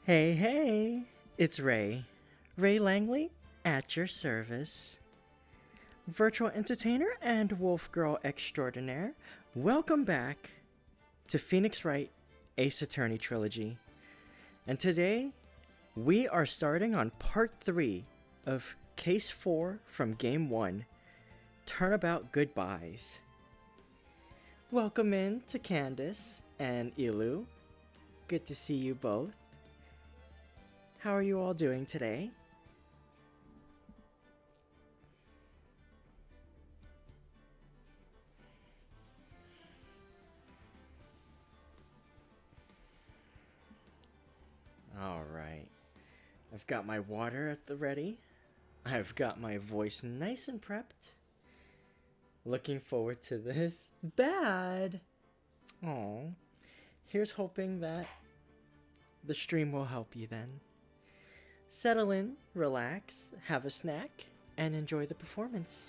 Hey, hey, it's Ray Langley, at your service. Virtual entertainer and wolf girl extraordinaire, welcome back to Phoenix Wright Ace Attorney Trilogy. And today, we are starting on part 3 of Case 4 from Game 1, Turnabout Goodbyes. Welcome in to Candace and Ilu. Good to see you both. How are you all doing today? Alright. I've got my water at the ready. I've got my voice nice and prepped. Looking forward to this. Bad! Oh. Here's hoping that the stream will help you then. Settle in, relax, have a snack, and enjoy the performance.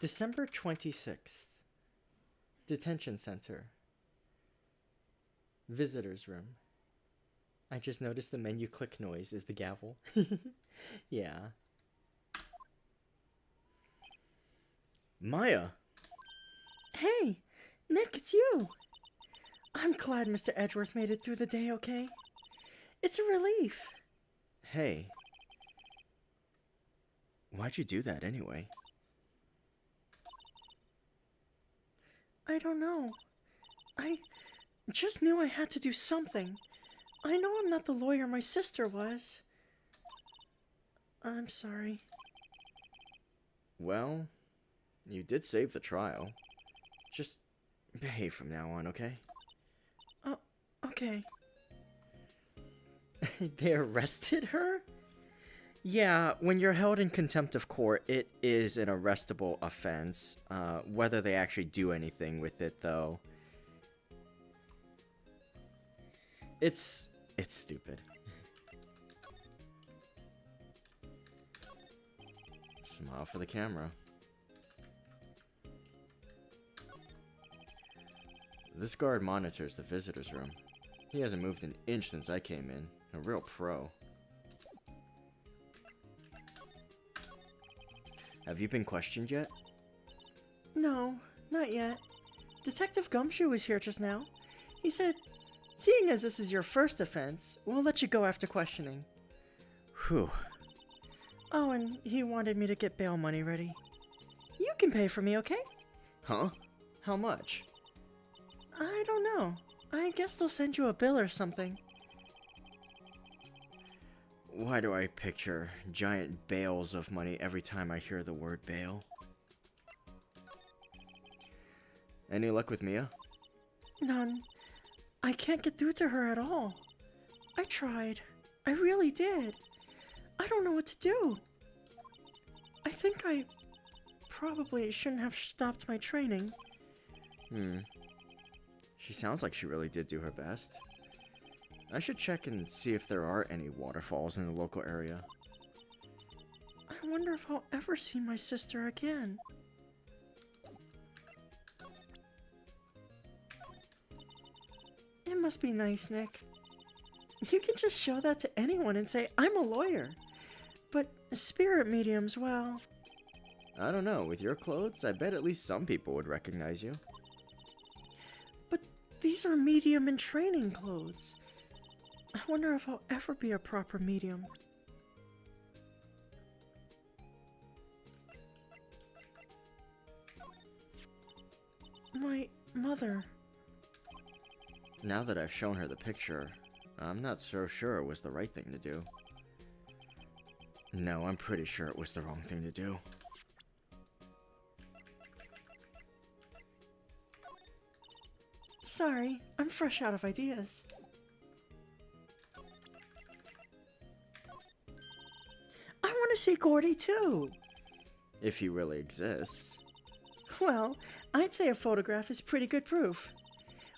December 26th. Detention Center. Visitor's Room. I just noticed the menu click noise is the gavel. Yeah. Maya! Hey! Nick, it's you! I'm glad Mr. Edgeworth made it through the day okay. It's a relief. Hey. Why'd you do that anyway? I don't know. I just knew I had to do something. I know I'm not the lawyer my sister was. I'm sorry. Well, you did save the trial. Just behave from now on, okay? Oh, okay. They arrested her? Yeah, when you're held in contempt of court, it is an arrestable offense. Whether they actually do anything with it, though. It's stupid. Smile for the camera. This guard monitors the visitor's room. He hasn't moved an inch since I came in. A real pro. Have you been questioned yet? No, not yet. Detective Gumshoe was here just now. He said, seeing as this is your first offense, we'll let you go after questioning. Whew. Oh, and he wanted me to get bail money ready. You can pay for me, okay? Huh? How much? I don't know. I guess they'll send you a bill or something. Why do I picture giant bales of money every time I hear the word bail? Any luck with Mia? None. I can't get through to her at all. I tried. I really did. I don't know what to do. I think I probably shouldn't have stopped my training. She sounds like she really did do her best. I should check and see if there are any waterfalls in the local area. I wonder if I'll ever see my sister again. It must be nice, Nick. You can just show that to anyone and say, I'm a lawyer. But spirit mediums, well... I don't know. With your clothes, I bet at least some people would recognize you. But these are medium in training clothes. I wonder if I'll ever be a proper medium. My mother. Now that I've shown her the picture, I'm not so sure it was the right thing to do. No, I'm pretty sure it was the wrong thing to do. Sorry, I'm fresh out of ideas. I want to see Gordy too. If he really exists. Well, I'd say a photograph is pretty good proof.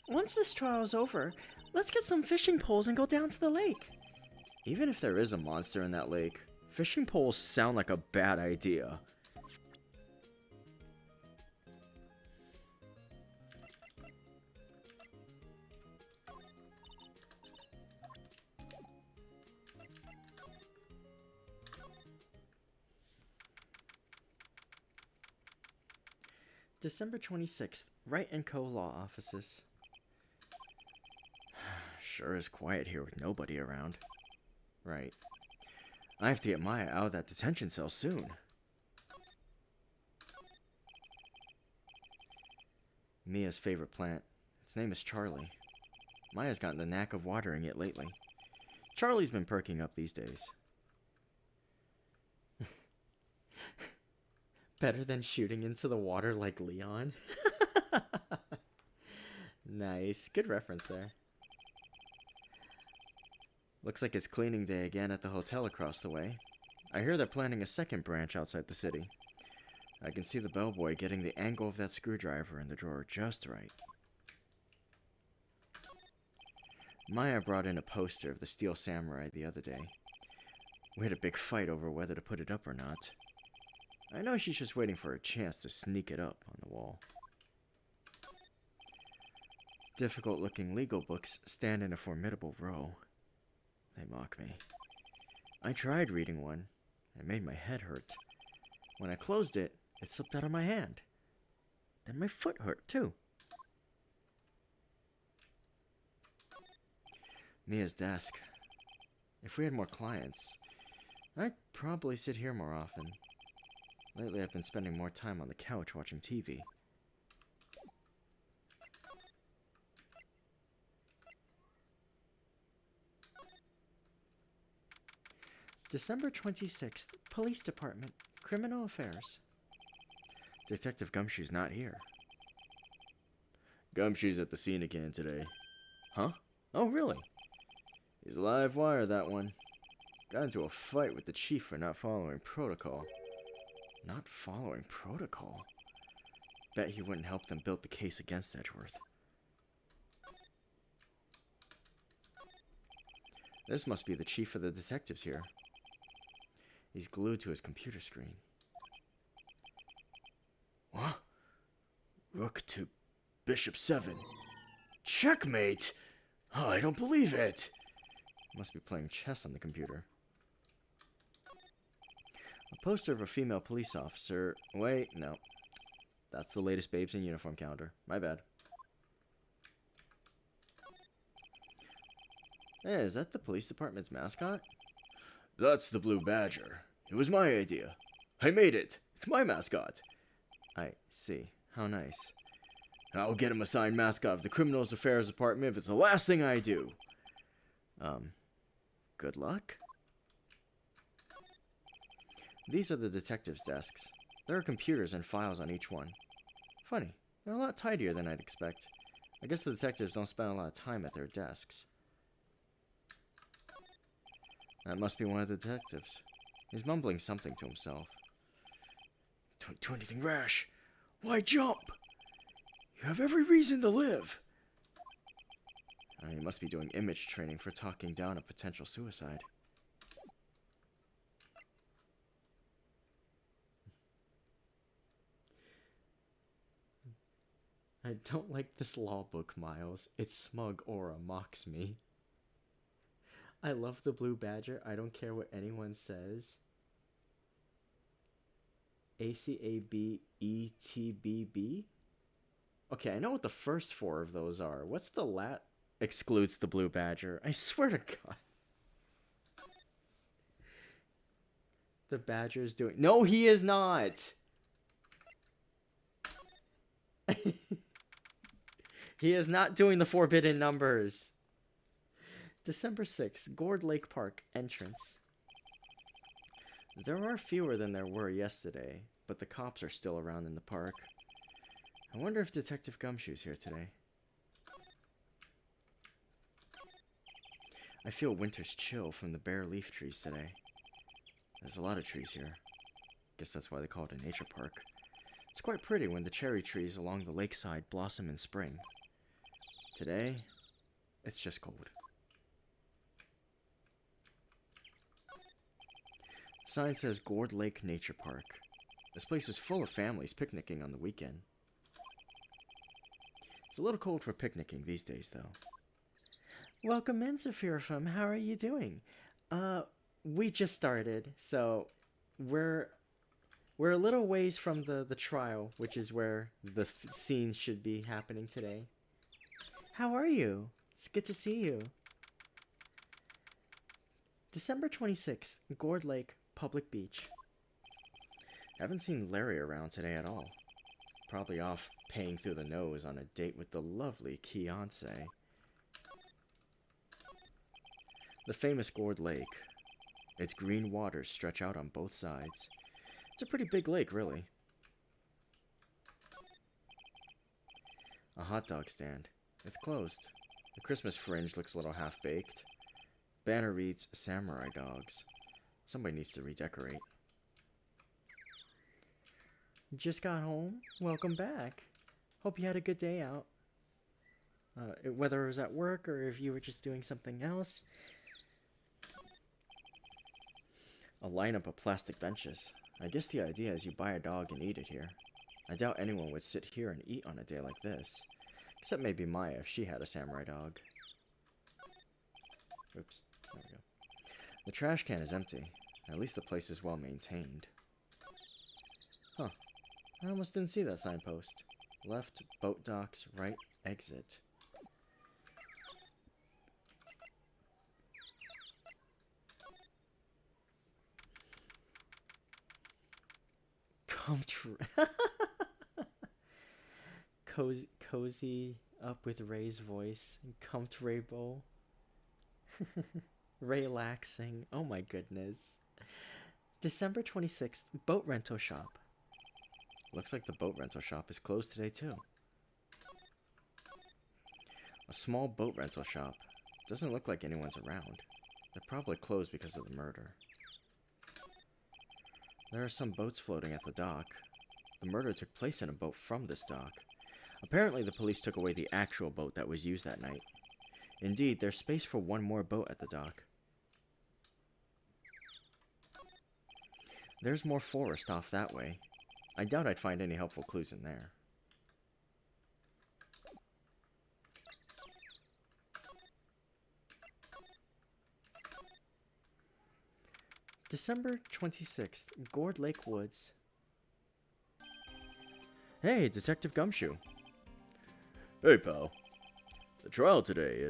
Once this trial's over, let's get some fishing poles and go down to the lake. Even if there is a monster in that lake, Fishing poles sound like a bad idea. December 26th, Wright & Co. Law Offices. Sure is quiet here with nobody around. Right. I have to get Maya out of that detention cell soon. Mia's favorite plant. Its name is Charlie. Maya's gotten the knack of watering it lately. Charlie's been perking up these days. Better than shooting into the water like Leon. Nice. Good reference there. Looks like it's cleaning day again at the hotel across the way. I hear they're planning a second branch outside the city. I can see the bellboy getting the angle of that screwdriver in the drawer just right. Maya brought in a poster of the Steel Samurai the other day. We had a big fight over whether to put it up or not. I know she's just waiting for a chance to sneak it up on the wall. Difficult-looking legal books stand in a formidable row. They mock me. I tried reading one. It made my head hurt. When I closed it, it slipped out of my hand. Then my foot hurt, too. Mia's desk. If we had more clients, I'd probably sit here more often. Lately, I've been spending more time on the couch watching TV. December 26th, Police Department, Criminal Affairs. Detective Gumshoe's not here. Gumshoe's at the scene again today. Huh? Oh, really? He's a live wire, that one. Got into a fight with the chief for not following protocol. Not following protocol? Bet he wouldn't help them build the case against Edgeworth. This must be the chief of the detectives here. He's glued to his computer screen. What? Rook to Bishop 7. Checkmate! Oh, I don't believe it! Must be playing chess on the computer. A poster of a female police officer. Wait, no. That's the latest Babes in Uniform calendar. My bad. Hey, is that the police department's mascot? That's the Blue Badger. It was my idea. I made it. It's my mascot. I see. How nice. I'll get him assigned mascot of the Criminals Affairs Department if it's the last thing I do. Good luck? These are the detectives' desks. There are computers and files on each one. Funny, they're a lot tidier than I'd expect. I guess the detectives don't spend a lot of time at their desks. That must be one of the detectives. He's mumbling something to himself. Don't do anything rash. Why jump? You have every reason to live. He must be doing image training for talking down a potential suicide. I don't like this law book, Miles. Its smug aura mocks me. I love the Blue Badger. I don't care what anyone says. ACABETBB? Okay, I know what the first four of those are. What's the lat? Excludes the Blue Badger. I swear to God. The Badger's doing... No, he is not! He is not doing the forbidden numbers. December 6th, Gourd Lake Park entrance. There are fewer than there were yesterday, but the cops are still around in the park. I wonder if Detective Gumshoe's here today. I feel winter's chill from the bare leaf trees today. There's a lot of trees here. Guess that's why they call it a nature park. It's quite pretty when the cherry trees along the lakeside blossom in spring. Today, it's just cold. Sign says Gourd Lake Nature Park. This place is full of families picnicking on the weekend. It's a little cold for picnicking these days, though. Welcome in, Zephyrafum. How are you doing? We just started, so we're a little ways from the trial, which is where the scene should be happening today. How are you? It's good to see you. December 26th, Gourd Lake, Public Beach. Haven't seen Larry around today at all. Probably off paying through the nose on a date with the lovely Keonce. The famous Gourd Lake. Its green waters stretch out on both sides. It's a pretty big lake, really. A hot dog stand. It's closed. The Christmas fringe looks a little half-baked. Banner reads, Samurai Dogs. Somebody needs to redecorate. Just got home? Welcome back. Hope you had a good day out. Whether it was at work or if you were just doing something else. A lineup of plastic benches. I guess the idea is you buy a dog and eat it here. I doubt anyone would sit here and eat on a day like this. Except maybe Maya if she had a samurai dog. Oops. There we go. The trash can is empty. At least the place is well maintained. Huh. I almost didn't see that signpost. Left, boat docks, right, exit. Cozy up with Ray's voice. Comfortable. Relaxing. Oh my goodness. December 26th, boat rental shop. Looks like the boat rental shop is closed today too. A small boat rental shop. Doesn't look like anyone's around. They're probably closed because of the murder. There are some boats floating at the dock. The murder took place in a boat from this dock. Apparently the police took away the actual boat that was used that night. Indeed, there's space for one more boat at the dock. There's more forest off that way. I doubt I'd find any helpful clues in there. December 26th, Gourd Lake Woods. Hey, Detective Gumshoe. Hey, pal. The trial today,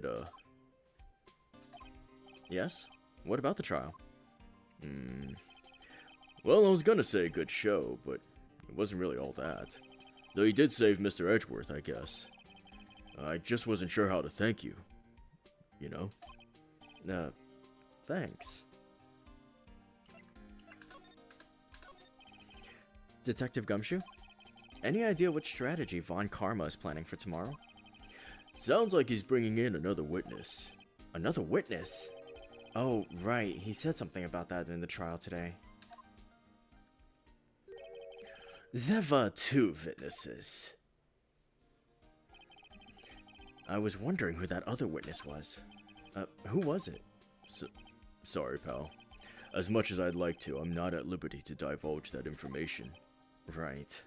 Yes? What about the trial? Well, I was gonna say good show, but it wasn't really all that. Though you did save Mr. Edgeworth, I guess. I just wasn't sure how to thank you. You know? Thanks. Detective Gumshoe? Any idea what strategy Von Karma is planning for tomorrow? Sounds like he's bringing in another witness. Another witness? Oh, right. He said something about that in the trial today. There were 2 witnesses. I was wondering who that other witness was. Who was it? Sorry, pal. As much as I'd like to, I'm not at liberty to divulge that information. Right.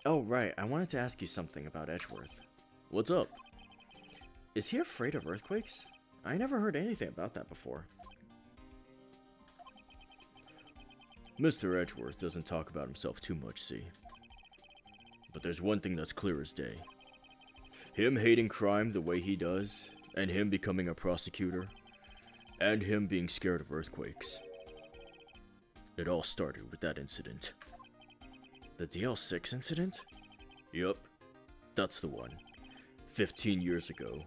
Oh, right. I wanted to ask you something about Edgeworth. What's up? Is he afraid of earthquakes? I never heard anything about that before. Mr. Edgeworth doesn't talk about himself too much, see? But there's one thing that's clear as day. Him hating crime the way he does, and him becoming a prosecutor, and him being scared of earthquakes. It all started with that incident. The DL6 incident? Yup, that's the one. 15 years ago,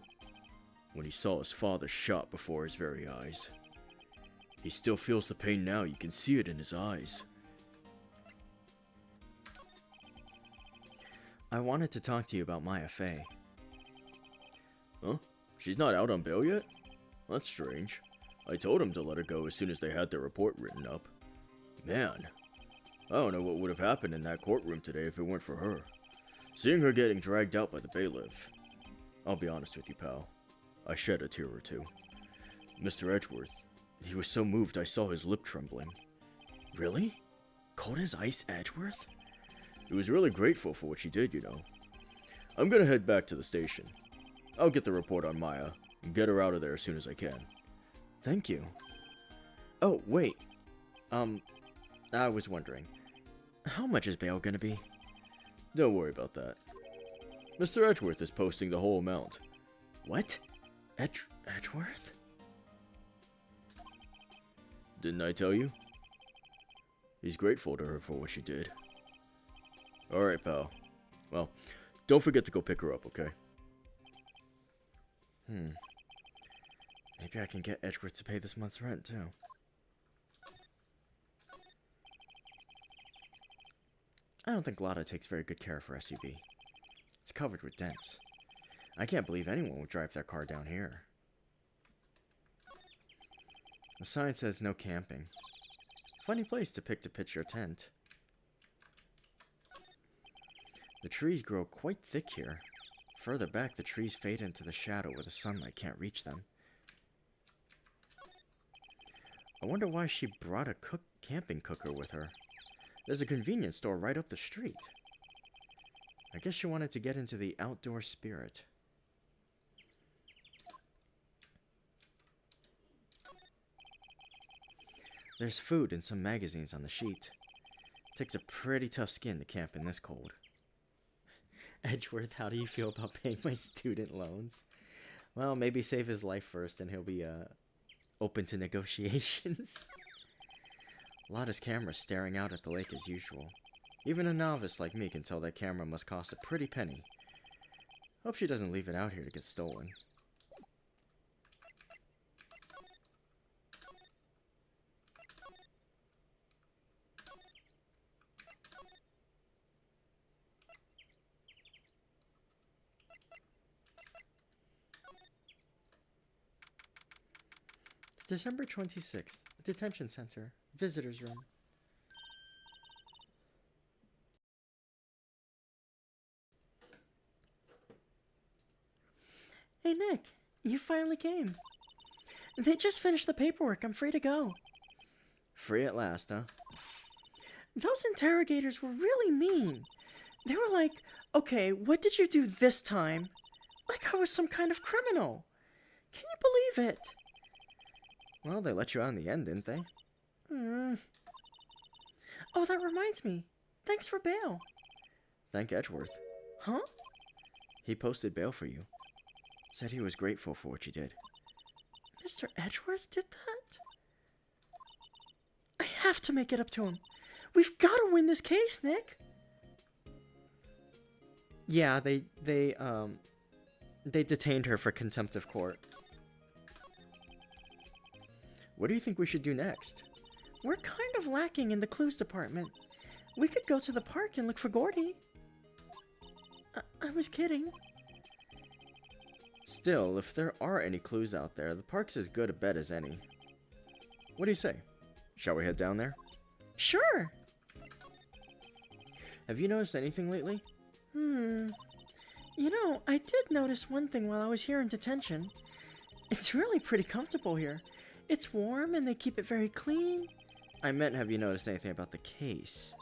when he saw his father shot before his very eyes. He still feels the pain now, you can see it in his eyes. I wanted to talk to you about Maya Fey. Huh? She's not out on bail yet? That's strange. I told him to let her go as soon as they had their report written up. Man, I don't know what would have happened in that courtroom today if it weren't for her. Seeing her getting dragged out by the bailiff. I'll be honest with you, pal. I shed a tear or two. Mr. Edgeworth. He was so moved I saw his lip trembling. Really? Cold as ice, Edgeworth? He was really grateful for what she did, you know. I'm gonna head back to the station. I'll get the report on Maya and get her out of there as soon as I can. Thank you. Oh, wait. I was wondering, how much is bail gonna be? Don't worry about that. Mr. Edgeworth is posting the whole amount. What? Edgeworth? Didn't I tell you? He's grateful to her for what she did. Alright, pal. Well, don't forget to go pick her up, okay? Maybe I can get Edgeworth to pay this month's rent, too. I don't think Lotta takes very good care of her SUV. It's covered with dents. I can't believe anyone would drive their car down here. The sign says no camping. Funny place to pick to pitch your tent. The trees grow quite thick here. Further back, the trees fade into the shadow where the sunlight can't reach them. I wonder why she brought a camping cooker with her. There's a convenience store right up the street. I guess she wanted to get into the outdoor spirit. There's food and some magazines on the sheet. Takes a pretty tough skin to camp in this cold. Edgeworth, how do you feel about paying my student loans? Well, maybe save his life first and he'll be open to negotiations. Lotta's camera staring out at the lake as usual. Even a novice like me can tell that camera must cost a pretty penny. Hope she doesn't leave it out here to get stolen. December 26th, Detention Center, Visitor's Room. Hey Nick, you finally came. They just finished the paperwork, I'm free to go. Free at last, huh? Those interrogators were really mean. They were like, okay, what did you do this time? Like I was some kind of criminal. Can you believe it? Well, they let you out in the end, didn't they? Oh, that reminds me. Thanks for bail. Thank Edgeworth. Huh? He posted bail for you. Said he was grateful for what you did. Mr. Edgeworth did that? I have to make it up to him. We've got to win this case, Nick. Yeah, they detained her for contempt of court. What do you think we should do next? We're kind of lacking in the clues department. We could go to the park and look for Gordy. I was kidding. Still, if there are any clues out there, the park's as good a bet as any. What do you say? Shall we head down there? Sure! Have you noticed anything lately? You know, I did notice one thing while I was here in detention. It's really pretty comfortable here. It's warm and they keep it very clean. I meant, have you noticed anything about the case?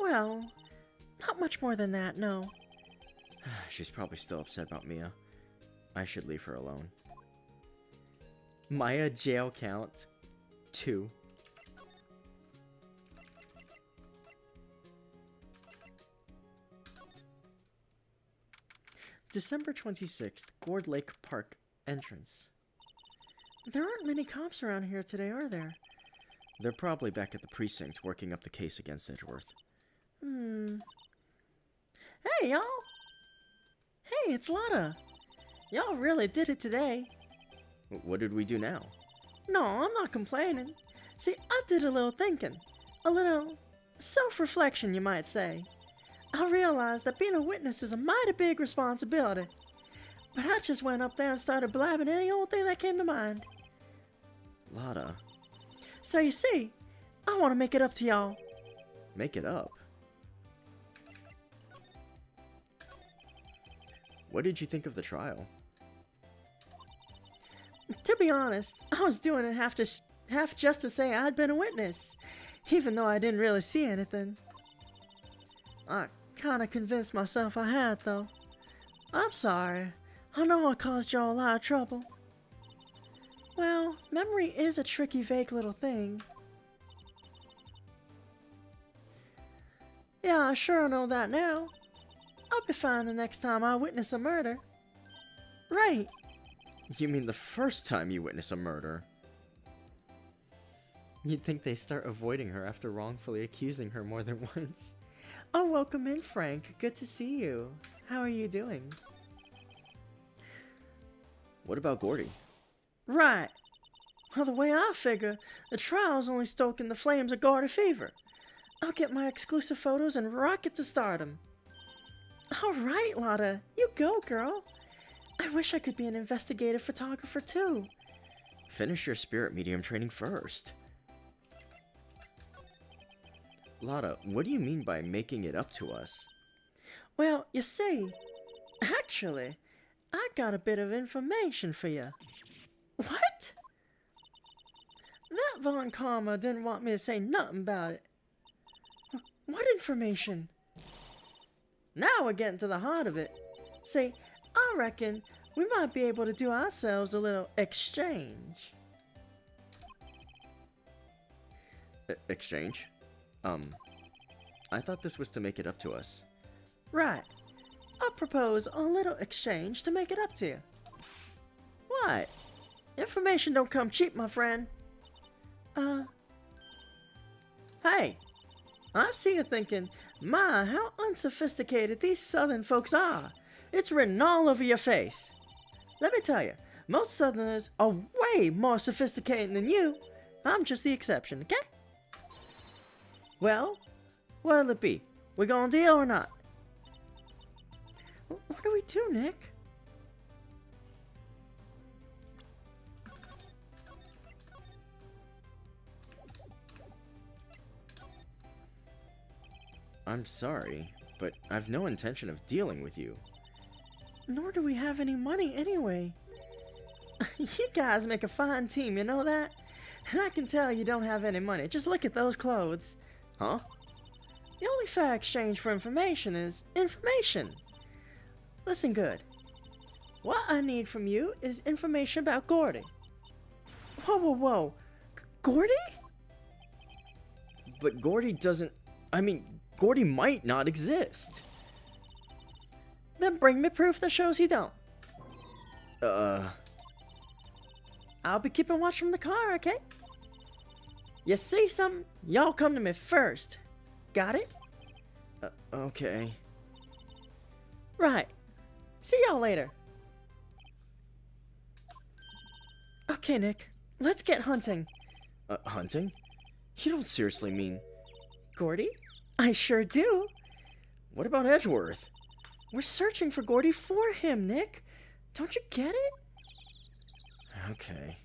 Well, not much more than that, no. She's probably still upset about Mia. I should leave her alone. Maya jail count 2. December 26th, Gourd Lake Park entrance. There aren't many cops around here today, are there? They're probably back at the precinct working up the case against Edgeworth. Hey, y'all! Hey, it's Lotta! Y'all really did it today. What did we do now? No, I'm not complaining. See, I did a little thinking. A little self-reflection, you might say. I realized that being a witness is a mighty big responsibility. But I just went up there and started blabbing any old thing that came to mind. Lotta. So you see, I want to make it up to y'all. Make it up? What did you think of the trial? To be honest, I was doing it half just to say I'd been a witness, even though I didn't really see anything. I kinda convinced myself I had, though. I'm sorry. I know I caused y'all a lot of trouble. Well, memory is a tricky, vague little thing. Yeah, I sure know that now. I'll be fine the next time I witness a murder. Right. You mean the first time you witness a murder? You'd think they start avoiding her after wrongfully accusing her more than once. Oh, welcome in, Frank. Good to see you. How are you doing? What about Gordy? Right. Well, the way I figure, the trial's only stoking the flames of Gordy fever. I'll get my exclusive photos and rock it to stardom. All right, Lotta. You go, girl. I wish I could be an investigative photographer, too. Finish your spirit medium training first. Lotta, what do you mean by making it up to us? Well, you see, actually, I got a bit of information for you. What? That Von Karma didn't want me to say nothing about it. What information? Now we're getting to the heart of it. See, I reckon we might be able to do ourselves a little exchange. Exchange? I thought this was to make it up to us. Right. I propose a little exchange to make it up to you. What? Information don't come cheap, my friend. Hey, I see you thinking, my, how unsophisticated these southern folks are. It's written all over your face. Let me tell you, most southerners are way more sophisticated than you. I'm just the exception, okay? Well, what'll it be? We gonna deal or not? What do we do, Nick? I'm sorry, but I've no intention of dealing with you. Nor do we have any money anyway. You guys make a fine team, you know that? And I can tell you don't have any money. Just look at those clothes. Huh? The only fair exchange for information is information. Listen good. What I need from you is information about Gordy. Whoa, whoa, whoa. Gordy? But Gordy doesn't... Gordy might not exist. Then bring me proof that shows he don't. I'll be keeping watch from the car, okay? You see something? Y'all come to me first. Got it? Okay. Right. See y'all later. Okay, Nick. Let's get hunting. Hunting? You don't seriously mean... Gordy? I sure do. What about Edgeworth? We're searching for Gordy for him, Nick. Don't you get it? Okay.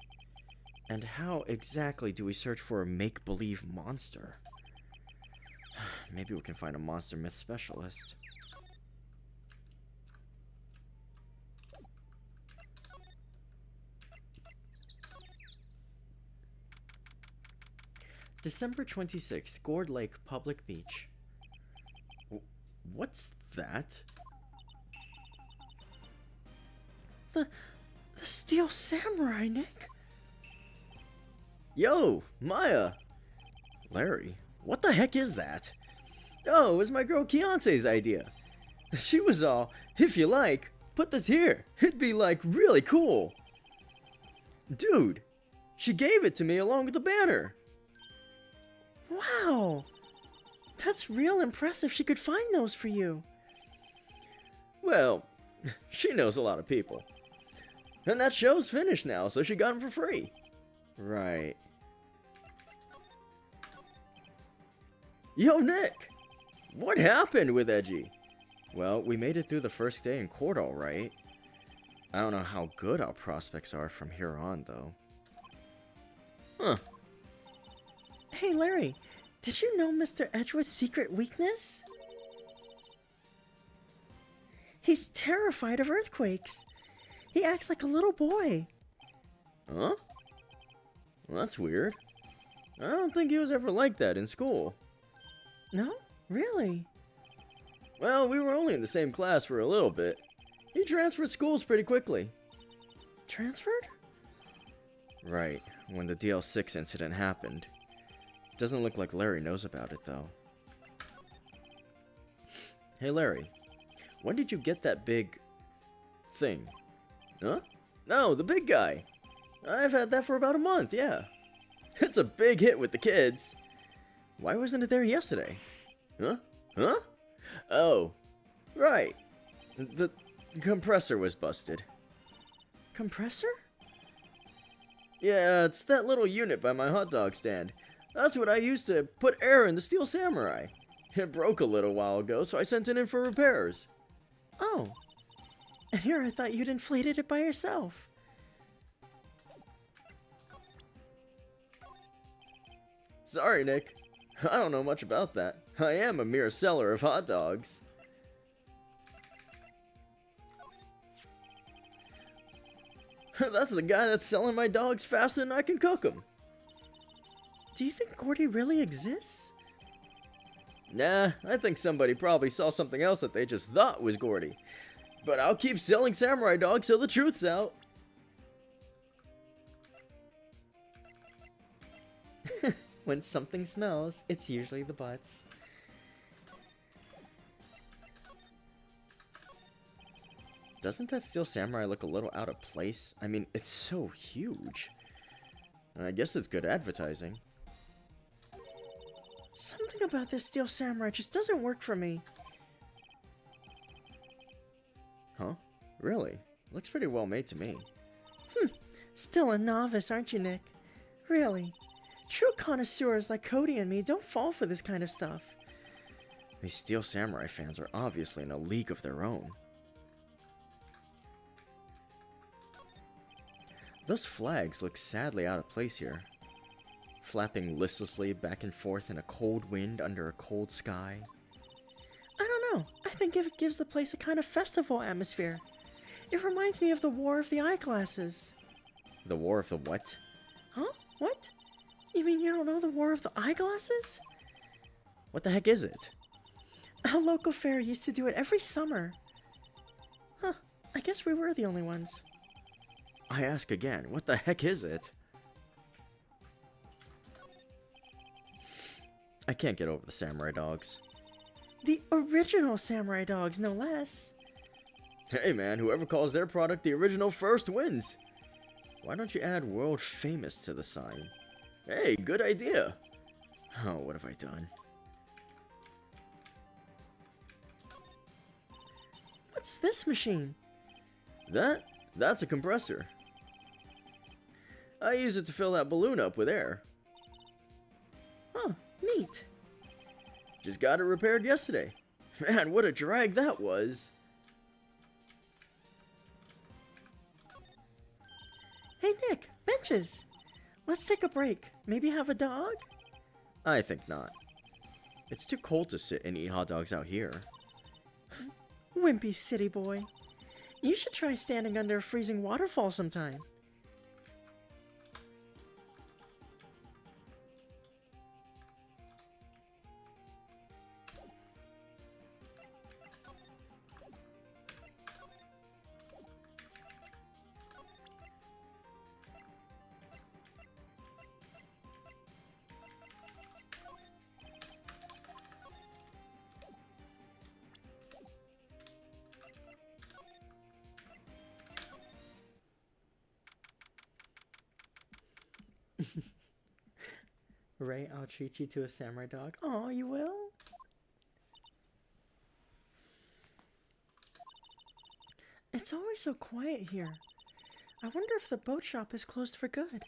And how exactly do we search for a make-believe monster? Maybe we can find a monster myth specialist. December 26th, Gourd Lake, Public Beach. What's that? The Steel Samurai, Nick. Yo, Maya! Larry, what the heck is that? Oh, it was my girl Keonce's idea. She was all, if you like, put this here. It'd be like really cool. Dude, she gave it to me along with the banner. Wow. That's real impressive she could find those for you. Well, she knows a lot of people. And that show's finished now, so she got them for free. Right. Yo, Nick! What happened with Edgy? Well, we made it through the first day in court all right. I don't know how good our prospects are from here on, though. Huh. Hey, Larry, did you know Mr. Edgeworth's secret weakness? He's terrified of earthquakes. He acts like a little boy. Huh? Well, that's weird. I don't think he was ever like that in school. No? Really? Well, we were only in the same class for a little bit. He transferred schools pretty quickly. Transferred? Right, when the DL6 incident happened. Doesn't look like Larry knows about it, though. Hey, Larry. When did you get that big... thing? Huh? No, the big guy. I've had that for about a month, yeah. It's a big hit with the kids. Why wasn't it there yesterday? Huh? Huh? Oh, right. The compressor was busted. Compressor? Yeah, it's that little unit by my hot dog stand. That's what I used to put air in the Steel Samurai. It broke a little while ago, so I sent it in for repairs. Oh. And here I thought you'd inflated it by yourself. Sorry, Nick. I don't know much about that. I am a mere seller of hot dogs. That's the guy that's selling my dogs faster than I can cook them. Do you think Gordy really exists? Nah, I think somebody probably saw something else that they just thought was Gordy. But I'll keep selling samurai dogs till the truth's out. When something smells, it's usually the butts. Doesn't that Steel Samurai look a little out of place? I mean, it's so huge. I guess it's good advertising. Something about this Steel Samurai just doesn't work for me. Huh? Really? Looks pretty well made to me. Still a novice, aren't you, Nick? Really? True connoisseurs like Cody and me don't fall for this kind of stuff. These Steel Samurai fans are obviously in a league of their own. Those flags look sadly out of place here. Flapping listlessly back and forth in a cold wind under a cold sky. I don't know. I think it gives the place a kind of festival atmosphere. It reminds me of the War of the Eyeglasses. The War of the what? Huh? What? You mean you don't know the War of the Eyeglasses? What the heck is it? Our local fair used to do it every summer. Huh. I guess we were the only ones. I ask again, what the heck is it? I can't get over the samurai dogs. The original samurai dogs, no less. Hey man, whoever calls their product the original first wins. Why don't you add world famous to the sign? Hey, good idea. Oh, what have I done? What's this machine? That's a compressor. I use it to fill that balloon up with air. Huh, neat. Just got it repaired yesterday. Man, what a drag that was. Hey Nick, benches. Let's take a break. Maybe have a dog? I think not. It's too cold to sit and eat hot dogs out here. Wimpy city boy. You should try standing under a freezing waterfall sometime. Ray, I'll treat you to a samurai dog. Oh, you will? It's always so quiet here. I wonder if the boat shop is closed for good.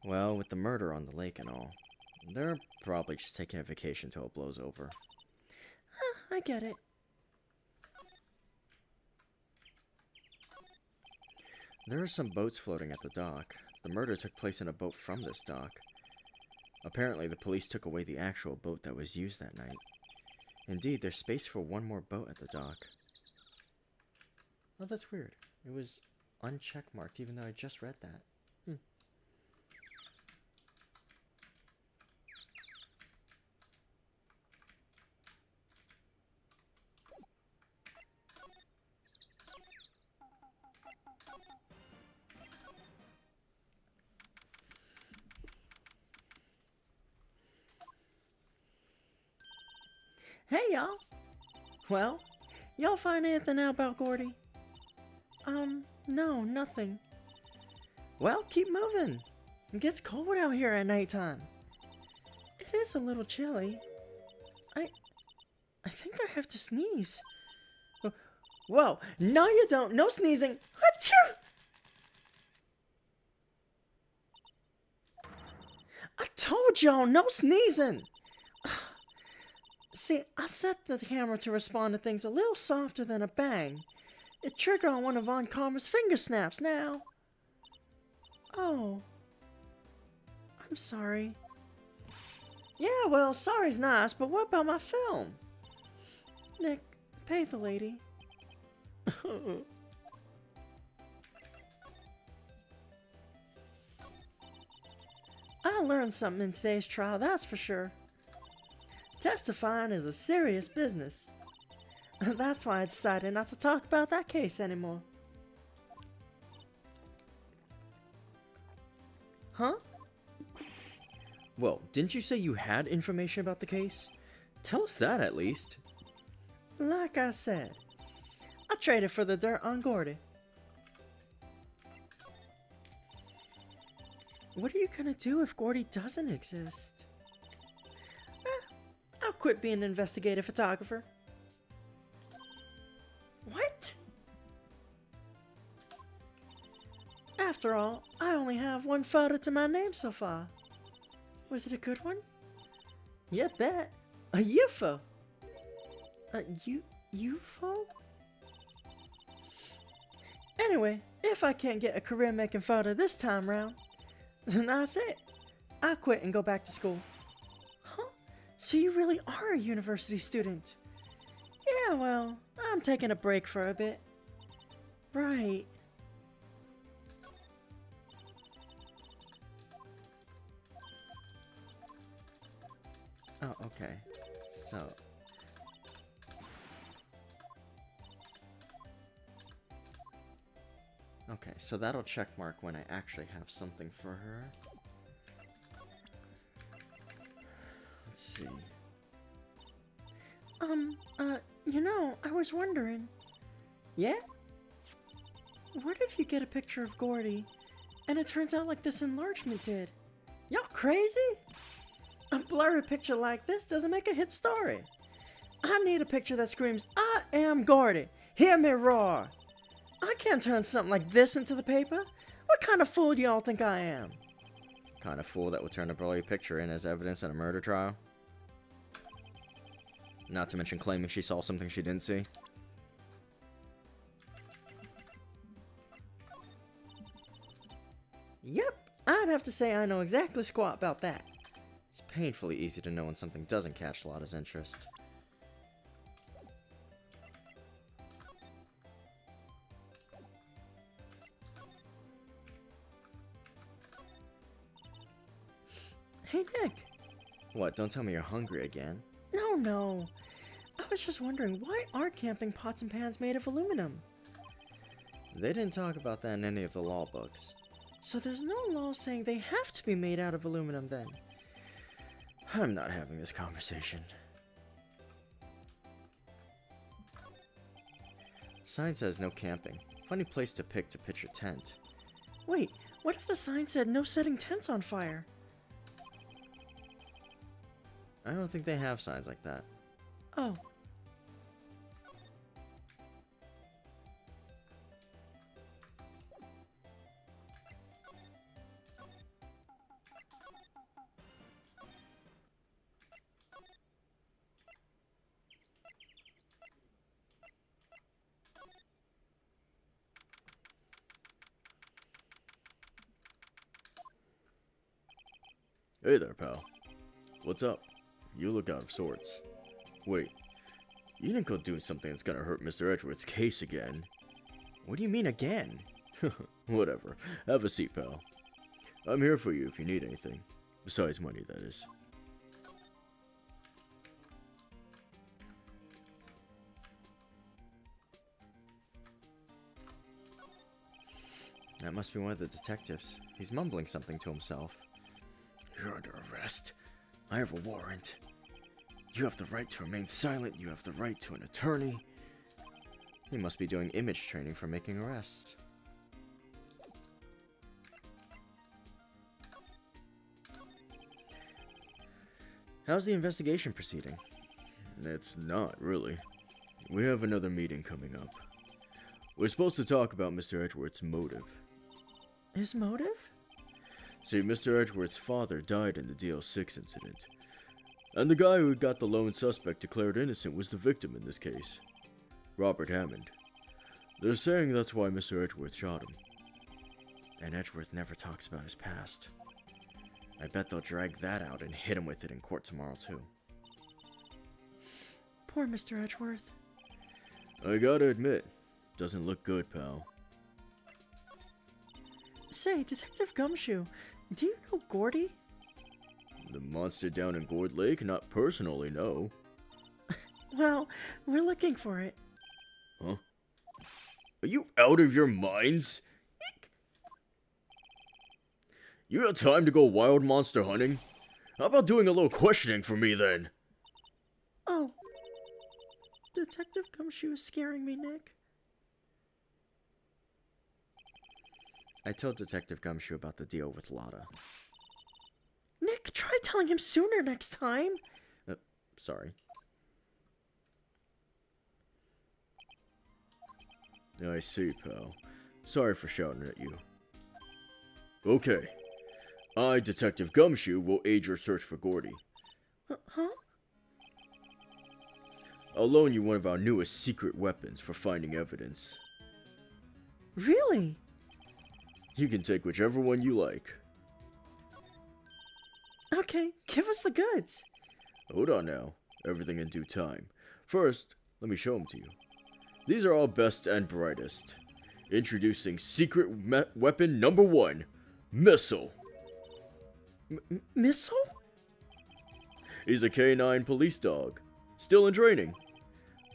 Well, with the murder on the lake and all, they're probably just taking a vacation till it blows over. I get it. There are some boats floating at the dock. The murder took place in a boat from this dock. Apparently, the police took away the actual boat that was used that night. Indeed, there's space for one more boat at the dock. Oh, that's weird. It was uncheckmarked even though I just read that. Hey, y'all. Well, y'all find anything out about Gordy? No, nothing. Well, keep moving. It gets cold out here at nighttime. It is a little chilly. I think I have to sneeze. Whoa, no you don't. No sneezing. Achoo! I told y'all, no sneezing. See, I set the camera to respond to things a little softer than a bang. It triggered on one of Von Karma's finger snaps now. Oh. I'm sorry. Yeah, well, sorry's nice, but what about my film? Nick, pay the lady. I learned something in today's trial, that's for sure. Testifying is a serious business. That's why I decided not to talk about that case anymore. Huh? Well, didn't you say you had information about the case? Tell us that at least. Like I said, I traded for the dirt on Gordy. What are you gonna do if Gordy doesn't exist? I'll quit being an investigative photographer. What? After all, I only have one photo to my name so far. Was it a good one? Yeah, bet. A UFO. A UFO? Anyway, if I can't get a career making photo this time round, then that's it. I quit and go back to school. Huh? So you really are a university student? Yeah, well, I'm taking a break for a bit. Right. Oh, okay. So... Okay, so that'll checkmark when I actually have something for her. Let's see. You know, I was wondering. Yeah? What if you get a picture of Gordy, and it turns out like this enlargement did? Y'all crazy? A blurry picture like this doesn't make a hit story. I need a picture that screams, I am Gordy, hear me roar. I can't turn something like this into the paper. What kind of fool do y'all think I am? Kind of fool that would turn a blurry picture in as evidence in a murder trial. Not to mention claiming she saw something she didn't see. Yep, I'd have to say I know exactly squat about that. It's painfully easy to know when something doesn't catch Lotta's interest. Hey, Nick. What, don't tell me you're hungry again. No. I was just wondering, why aren't camping pots and pans made of aluminum? They didn't talk about that in any of the law books. So there's no law saying they have to be made out of aluminum then? I'm not having this conversation. Sign says no camping. Funny place to pick to pitch your tent. Wait, what if the sign said no setting tents on fire? I don't think they have signs like that. Oh. Hey there, pal. What's up? You look out of sorts. Wait, you didn't go doing something that's gonna hurt Mr. Edgeworth's case again. What do you mean again? Whatever. Have a seat, pal. I'm here for you if you need anything. Besides money, that is. That must be one of the detectives. He's mumbling something to himself. You're under arrest. I have a warrant. You have the right to remain silent. You have the right to an attorney. He must be doing image training for making arrests. How's the investigation proceeding? It's not, really. We have another meeting coming up. We're supposed to talk about Mr. Edgeworth's motive. His motive? See, Mr. Edgeworth's father died in the DL6 incident. And the guy who got the lone suspect declared innocent was the victim in this case. Robert Hammond. They're saying that's why Mr. Edgeworth shot him. And Edgeworth never talks about his past. I bet they'll drag that out and hit him with it in court tomorrow, too. Poor Mr. Edgeworth. I gotta admit, doesn't look good, pal. Say, Detective Gumshoe, do you know Gordy? The monster down in Gourd Lake? Not personally, no. Well, we're looking for it. Huh? Are you out of your minds? You got time to go wild monster hunting? How about doing a little questioning for me, then? Oh. Detective Gumshoe is scaring me, Nick. I told Detective Gumshoe about the deal with Lotta. Nick, try telling him sooner next time. Sorry. I see, pal. Sorry for shouting at you. Okay. I, Detective Gumshoe, will aid your search for Gordy. Huh? I'll loan you one of our newest secret weapons for finding evidence. Really? You can take whichever one you like. Okay, give us the goods. Hold on now. Everything in due time. First, let me show them to you. These are our best and brightest. Introducing secret weapon number 1. Missile. Missile? He's a canine police dog. Still in training.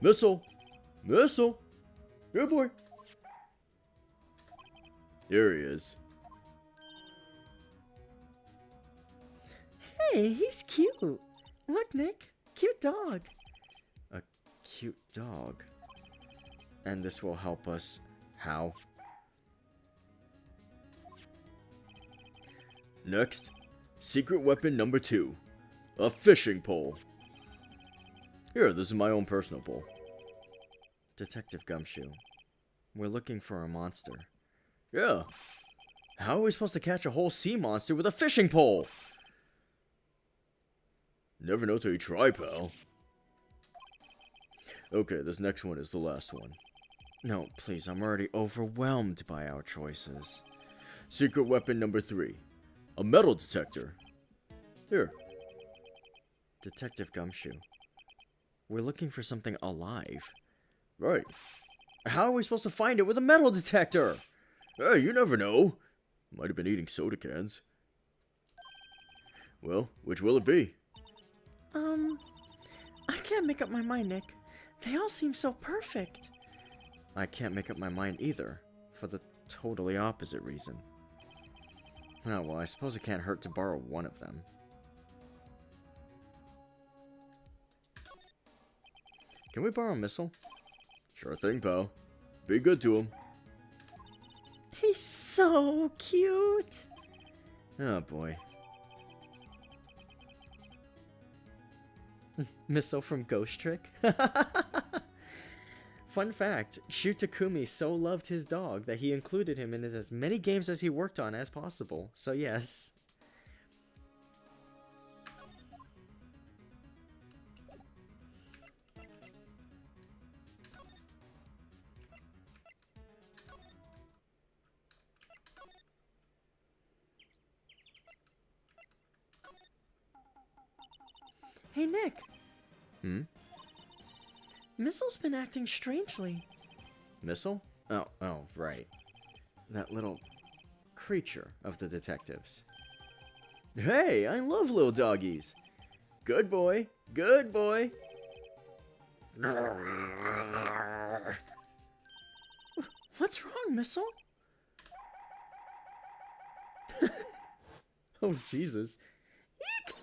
Missile. Missile. Good boy. Here he is. Hey, he's cute. Look, Nick. Cute dog. A cute dog. And this will help us how? Next, secret weapon number 2. A fishing pole. Here, this is my own personal pole. Detective Gumshoe, we're looking for a monster. Yeah. How are we supposed to catch a whole sea monster with a fishing pole? Never know till you try, pal. Okay, this next one is the last one. No, please, I'm already overwhelmed by our choices. Secret weapon number 3. A metal detector. Here. Detective Gumshoe, we're looking for something alive. Right. How are we supposed to find it with a metal detector? Hey, you never know. Might have been eating soda cans. Well, which will it be? I can't make up my mind, Nick. They all seem so perfect. I can't make up my mind either, for the totally opposite reason. Oh, well, I suppose it can't hurt to borrow one of them. Can we borrow a missile? Sure thing, pal. Be good to him. He's so cute. Oh, boy. Missile from Ghost Trick? Fun fact, Shu Takumi so loved his dog that he included him in as many games as he worked on as possible. So yes. Hey, Nick. Hmm? Missile's been acting strangely. Missile? Oh, right. That little creature of the detectives. Hey, I love little doggies. Good boy. Good boy. What's wrong, Missile? Oh, Jesus. Eek!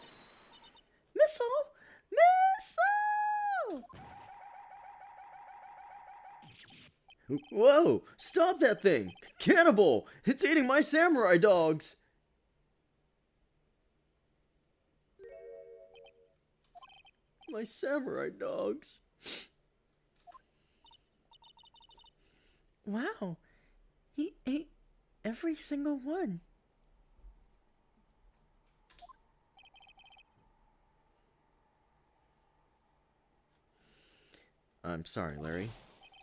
Missile! Whoa! Stop that thing! Cannibal! It's eating my samurai dogs! My samurai dogs. Wow, he ate every single one. I'm sorry, Larry.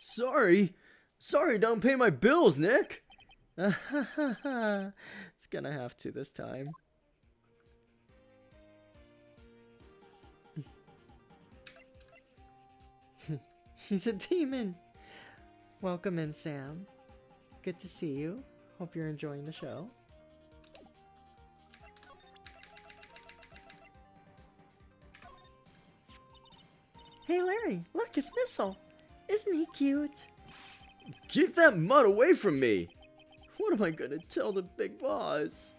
Sorry? Sorry, don't pay my bills, Nick! It's gonna have to this time. He's a demon. Welcome in, Sam. Good to see you. Hope you're enjoying the show. Hey Larry, look, it's Missile. Isn't he cute? Keep that mud away from me! What am I gonna tell the big boss?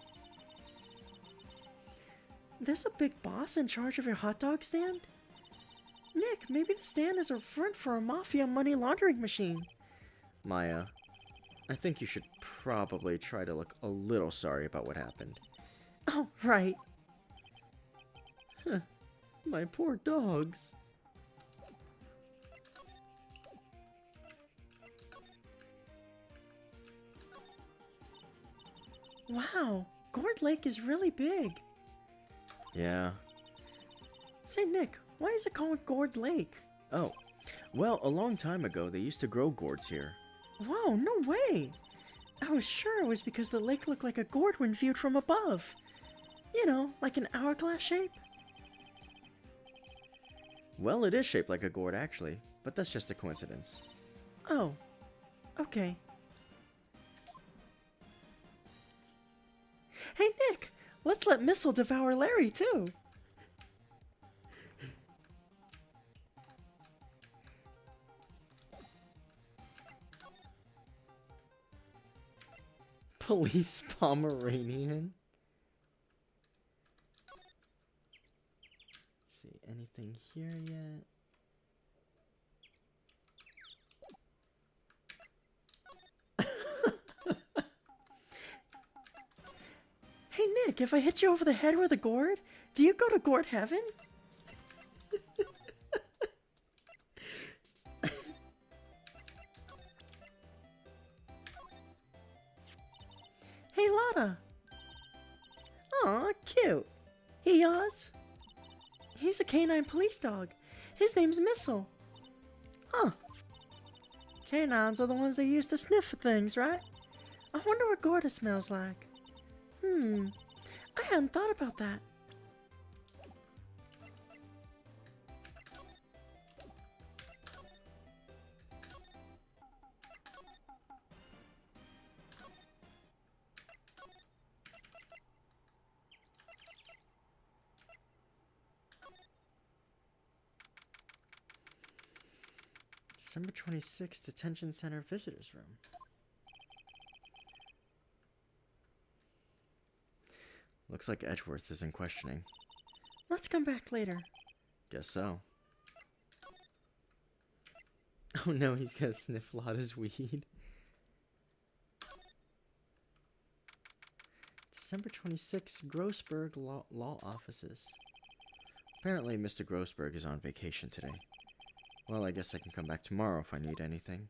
There's a big boss in charge of your hot dog stand? Nick, maybe the stand is a front for a mafia money laundering machine. Maya, I think you should probably try to look a little sorry about what happened. Oh, right. My poor dogs. Wow, Gourd Lake is really big. Yeah. Say, Nick, why is it called Gourd Lake? Oh, well, a long time ago they used to grow gourds here. Wow, no way! I was sure it was because the lake looked like a gourd when viewed from above. You know, like an hourglass shape. Well, it is shaped like a gourd actually, but that's just a coincidence. Oh, okay. Hey Nick, let's let Missile devour Larry too. Police Pomeranian. Let's see, anything here yet? Hey Nick, if I hit you over the head with a gourd, do you go to gourd heaven? Hey Lotta. Aw, cute. He yours? He's a canine police dog. His name's Missile. Huh. Canines are the ones they use to sniff for things, right? I wonder what Gorda smells like. I hadn't thought about that. December 26th, Detention Center Visitors Room. Looks like Edgeworth is in questioning. Let's come back later. Guess so. Oh no, he's gonna sniff Lotta's weed. December 26th, Grossberg Law Offices. Apparently, Mr. Grossberg is on vacation today. Well, I guess I can come back tomorrow if I need anything.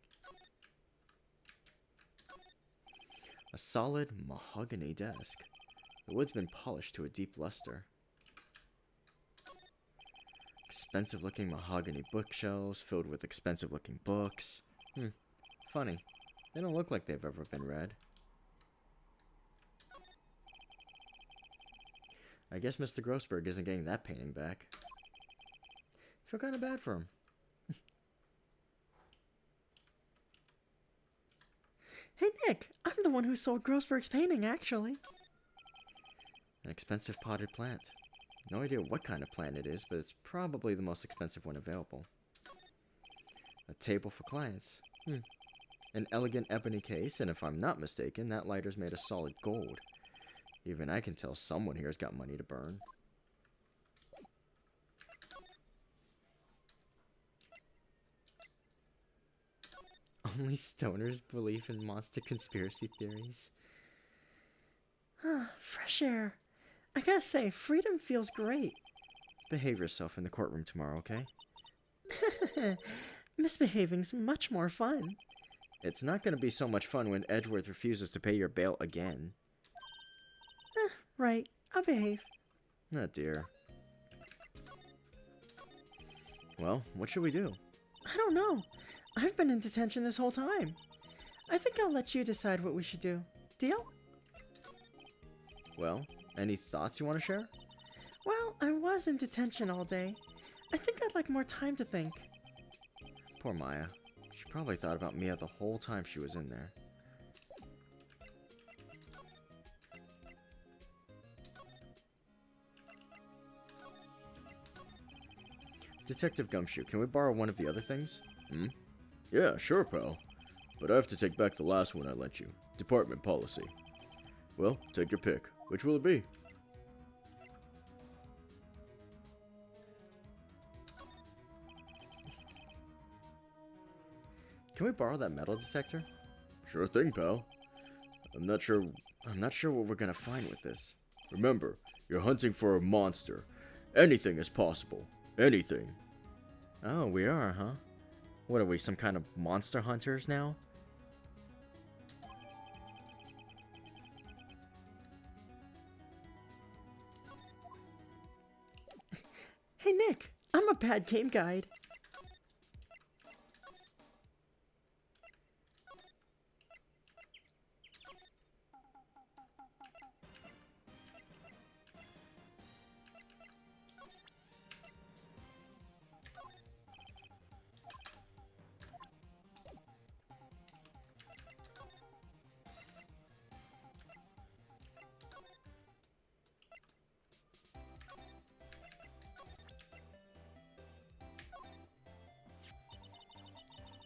A solid mahogany desk. The wood's been polished to a deep luster. Expensive-looking mahogany bookshelves filled with expensive-looking books. Funny. They don't look like they've ever been read. I guess Mr. Grossberg isn't getting that painting back. Feel kind of bad for him. Hey Nick, I'm the one who sold Grossberg's painting, actually. An expensive potted plant. No idea what kind of plant it is, but it's probably the most expensive one available. A table for clients. An elegant ebony case, and if I'm not mistaken, that lighter's made of solid gold. Even I can tell someone here's got money to burn. Oh Only stoners believe in monster conspiracy theories. Fresh air. I gotta say, freedom feels great. Behave yourself in the courtroom tomorrow, okay? Misbehaving's much more fun. It's not gonna be so much fun when Edgeworth refuses to pay your bail again. Right. I'll behave. Oh dear. Well, what should we do? I don't know. I've been in detention this whole time. I think I'll let you decide what we should do. Deal? Well, any thoughts you want to share? Well, I was in detention all day. I think I'd like more time to think. Poor Maya. She probably thought about Mia the whole time she was in there. Detective Gumshoe, can we borrow one of the other things? Yeah, sure, pal. But I have to take back the last one I lent you. Department policy. Well, take your pick. Which will it be? Can we borrow that metal detector? Sure thing, pal. I'm not sure what we're gonna find with this. Remember, you're hunting for a monster. Anything is possible. Anything. Oh, we are, huh? What are we, some kind of monster hunters now? Hey Nick, I'm a bad game guide.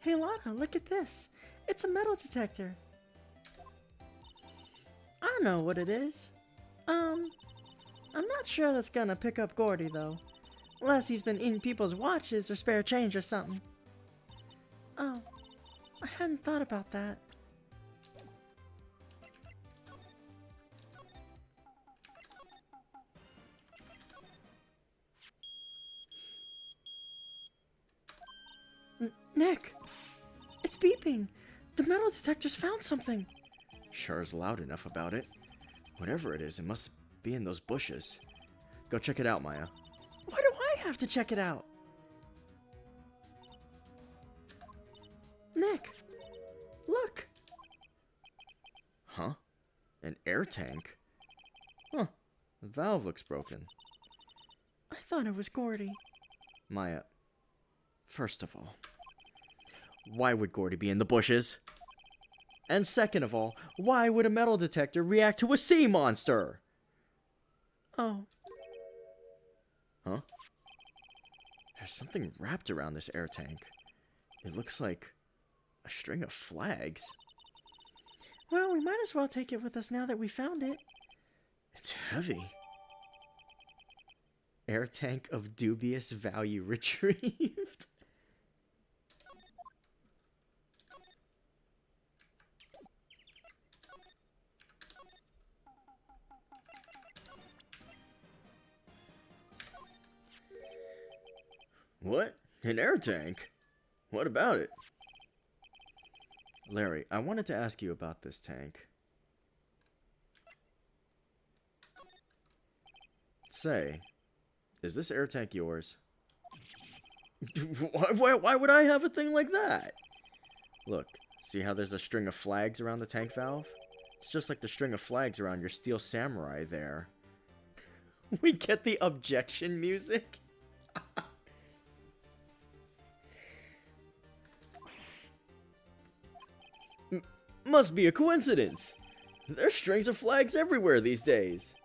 Hey Lana, look at this. It's a metal detector. I know what it is. I'm not sure that's gonna pick up Gordy though. Unless he's been eating people's watches or spare change or something. Oh, I hadn't thought about that. Nick! It's beeping! The metal detector's found something! Sure is loud enough about it. Whatever it is, it must be in those bushes. Go check it out, Maya. Why do I have to check it out? Nick! Look! Huh? An air tank? Huh. The valve looks broken. I thought it was Gordy. Maya, first of all, why would Gordy be in the bushes? And second of all, why would a metal detector react to a sea monster? Oh. Huh? There's something wrapped around this air tank. It looks like a string of flags. Well, we might as well take it with us now that we found it. It's heavy. Air tank of dubious value retrieved. What? An air tank? What about it? Larry, I wanted to ask you about this tank. Say, is this air tank yours? Why would I have a thing like that? Look, see how there's a string of flags around the tank valve? It's just like the string of flags around your steel samurai there. We get the objection music? Must be a coincidence. There's strings of flags everywhere these days.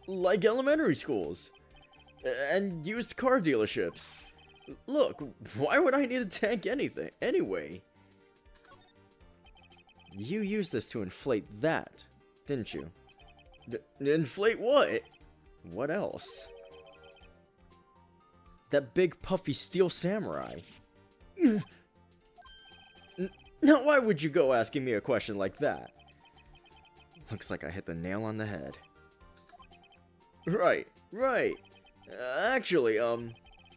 Like elementary schools. And used car dealerships. Look, why would I need a tank anyway? You used this to inflate that, didn't you? Inflate what? What else? That big puffy steel samurai. Now, why would you go asking me a question like that? Looks like I hit the nail on the head. Right. Actually,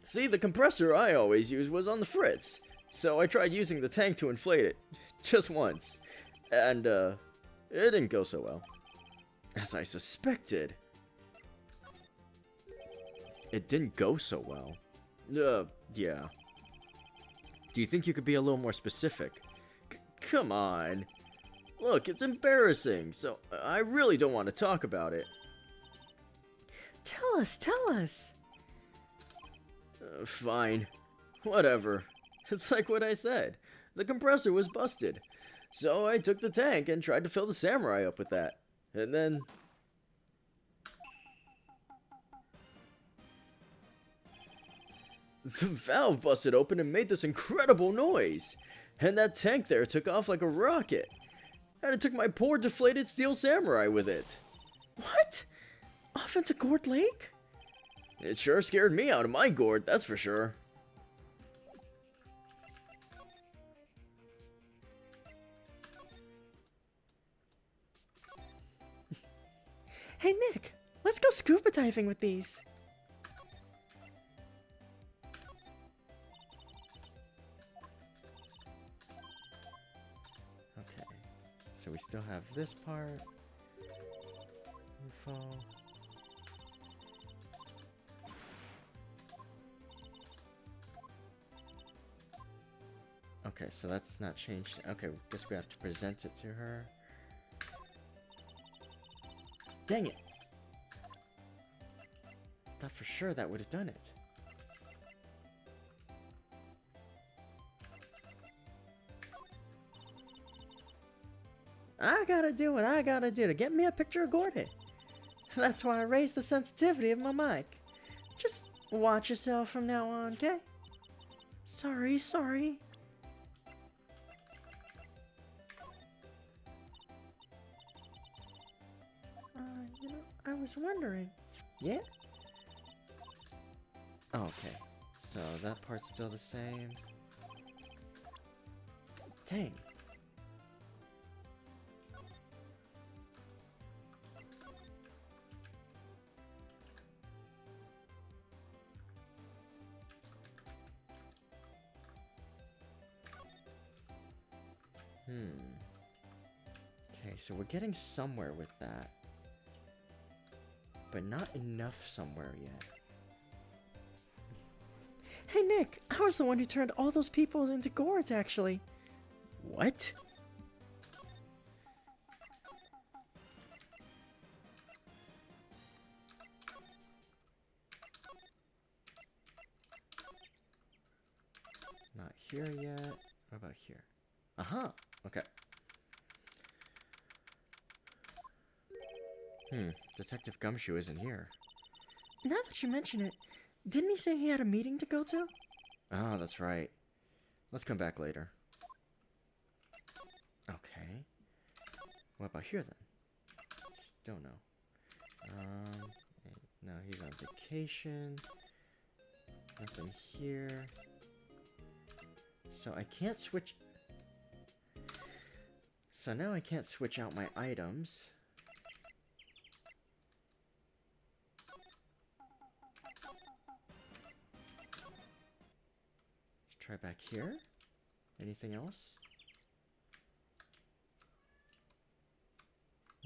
see, the compressor I always used was on the fritz, so I tried using the tank to inflate it, just once, and, it didn't go so well. As I suspected. It didn't go so well. Yeah. Do you think you could be a little more specific? Come on. Look, it's embarrassing, so I really don't want to talk about it. Tell us. Fine. Whatever. It's like what I said. The compressor was busted. So I took the tank and tried to fill the samurai up with that. And then... the valve busted open and made this incredible noise. And that tank there took off like a rocket. And it took my poor deflated steel samurai with it. What? Off into Gourd Lake? It sure scared me out of my gourd, that's for sure. Hey Nick, let's go scuba diving with these. Okay, so we still have this part. Info. Okay, so that's not changed. Okay, guess we have to present it to her. Dang it! Thought for sure that would have done it. I gotta do what I gotta do to get me a picture of Gordon. That's why I raised the sensitivity of my mic. Just watch yourself from now on, okay? Sorry. I was wondering. Yeah? Oh, okay. So that part's still the same. Dang. Okay, so we're getting somewhere with that. But not enough somewhere yet. Hey Nick, I was the one who turned all those people into gourds, actually. What? Not here yet. What about here? Uh-huh. Okay. Detective Gumshoe isn't here. Now that you mention it, didn't he say he had a meeting to go to? Ah, that's right. Let's come back later. Okay. What about here then? Still no. No, he's on vacation. Nothing here. So I can't switch... So now I can't switch out my items. Let's try back here. Anything else?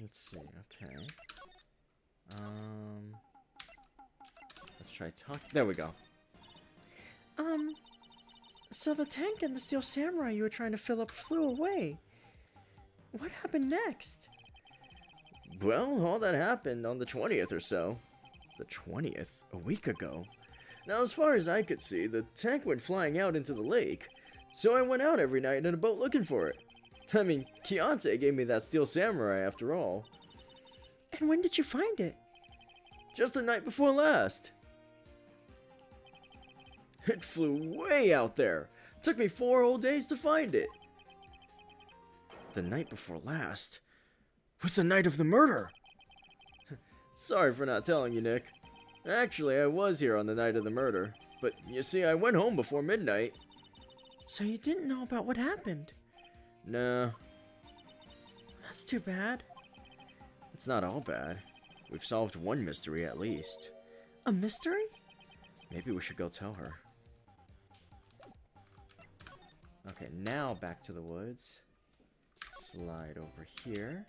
Let's see, okay. Let's try talk. There we go. So the tank and the steel samurai you were trying to fill up flew away. What happened next? Well, all that happened on the 20th or so. The 20th? A week ago? Now, as far as I could see, the tank went flying out into the lake. So I went out every night in a boat looking for it. I mean, Kianse gave me that steel samurai after all. And when did you find it? Just the night before last. It flew way out there. Took me 4 whole days to find it. The night before last was the night of the murder. Sorry for not telling you, Nick. Actually, I was here on the night of the murder. But you see, I went home before midnight. So you didn't know about what happened? Nah, That's too bad. it's not all bad. We've solved one mystery at least. A mystery? Maybe we should go tell her. Okay, now back to the woods. Slide over here.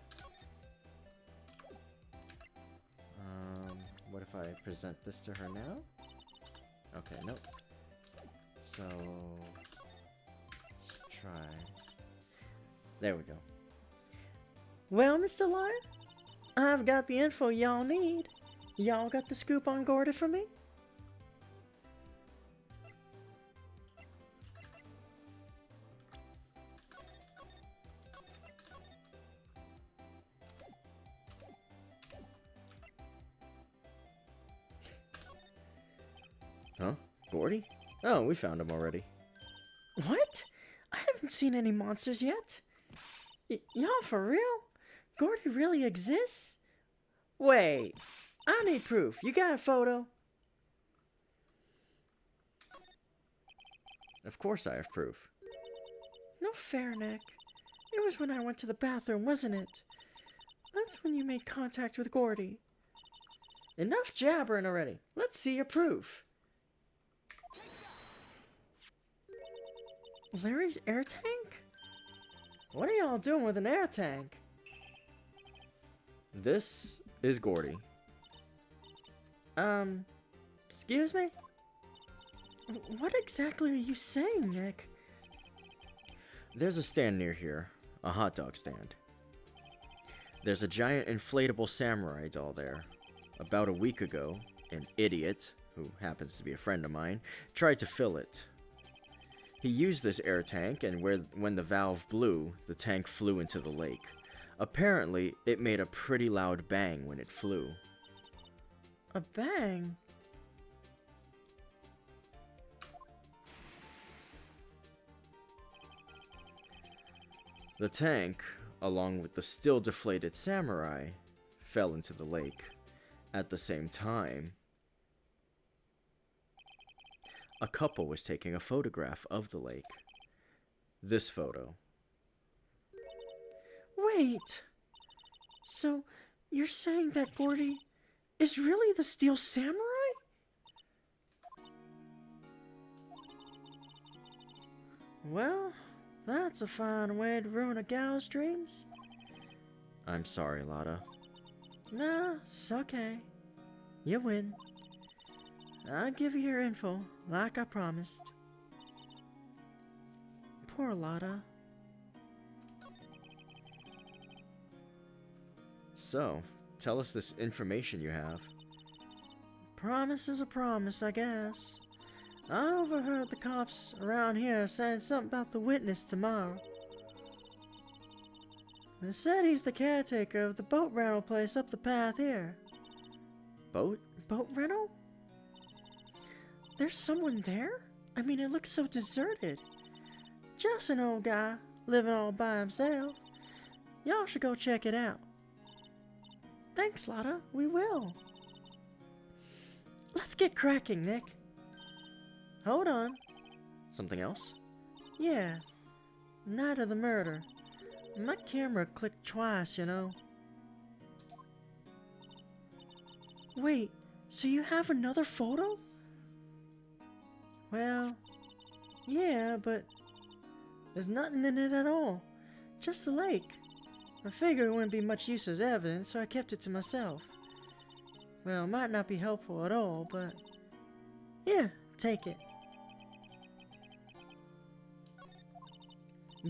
What if I present this to her now? Okay, nope. So, let's try. There we go. Well, Mr. Liar, I've got the info y'all need. Y'all got the scoop on Gordy for me? Huh? Gordy? Oh, we found him already. What? I haven't seen any monsters yet. Y'all for real? Gordy really exists? Wait, I need proof. You got a photo? Of course I have proof. No fair, Nick. It was when I went to the bathroom, wasn't it? That's when you made contact with Gordy. Enough jabbering already. Let's see your proof. Larry's air tank? What are y'all doing with an air tank? This is Gordy. Excuse me? What exactly are you saying, Nick? There's a stand near here, a hot dog stand. There's a giant inflatable samurai doll there. About a week ago, an idiot, who happens to be a friend of mine, tried to fill it. He used this air tank, and when the valve blew, the tank flew into the lake. Apparently, it made a pretty loud bang when it flew. A bang? The tank, along with the still deflated samurai, fell into the lake. At the same time, a couple was taking a photograph of the lake. This photo. Wait! So, you're saying that Gordy is really the Steel Samurai? Well, that's a fine way to ruin a gal's dreams. I'm sorry, Lotta. Nah, it's okay. You win. I'll give you your info, like I promised. Poor Lotta. So, tell us this information you have. Promise is a promise, I guess. I overheard the cops around here saying something about the witness tomorrow. They said he's the caretaker of the boat rental place up the path here. Boat? Boat rental? There's someone there? I mean, it looks so deserted. Just an old guy living all by himself. Y'all should go check it out. Thanks, Lotta. We will. Let's get cracking, Nick. Hold on. Something else? Yeah. Night of the murder. My camera clicked twice, you know. Wait, so you have another photo? Well, yeah, but there's nothing in it at all. Just the lake. I figured it wouldn't be much use as evidence, so I kept it to myself. Well, it might not be helpful at all, but yeah, take it.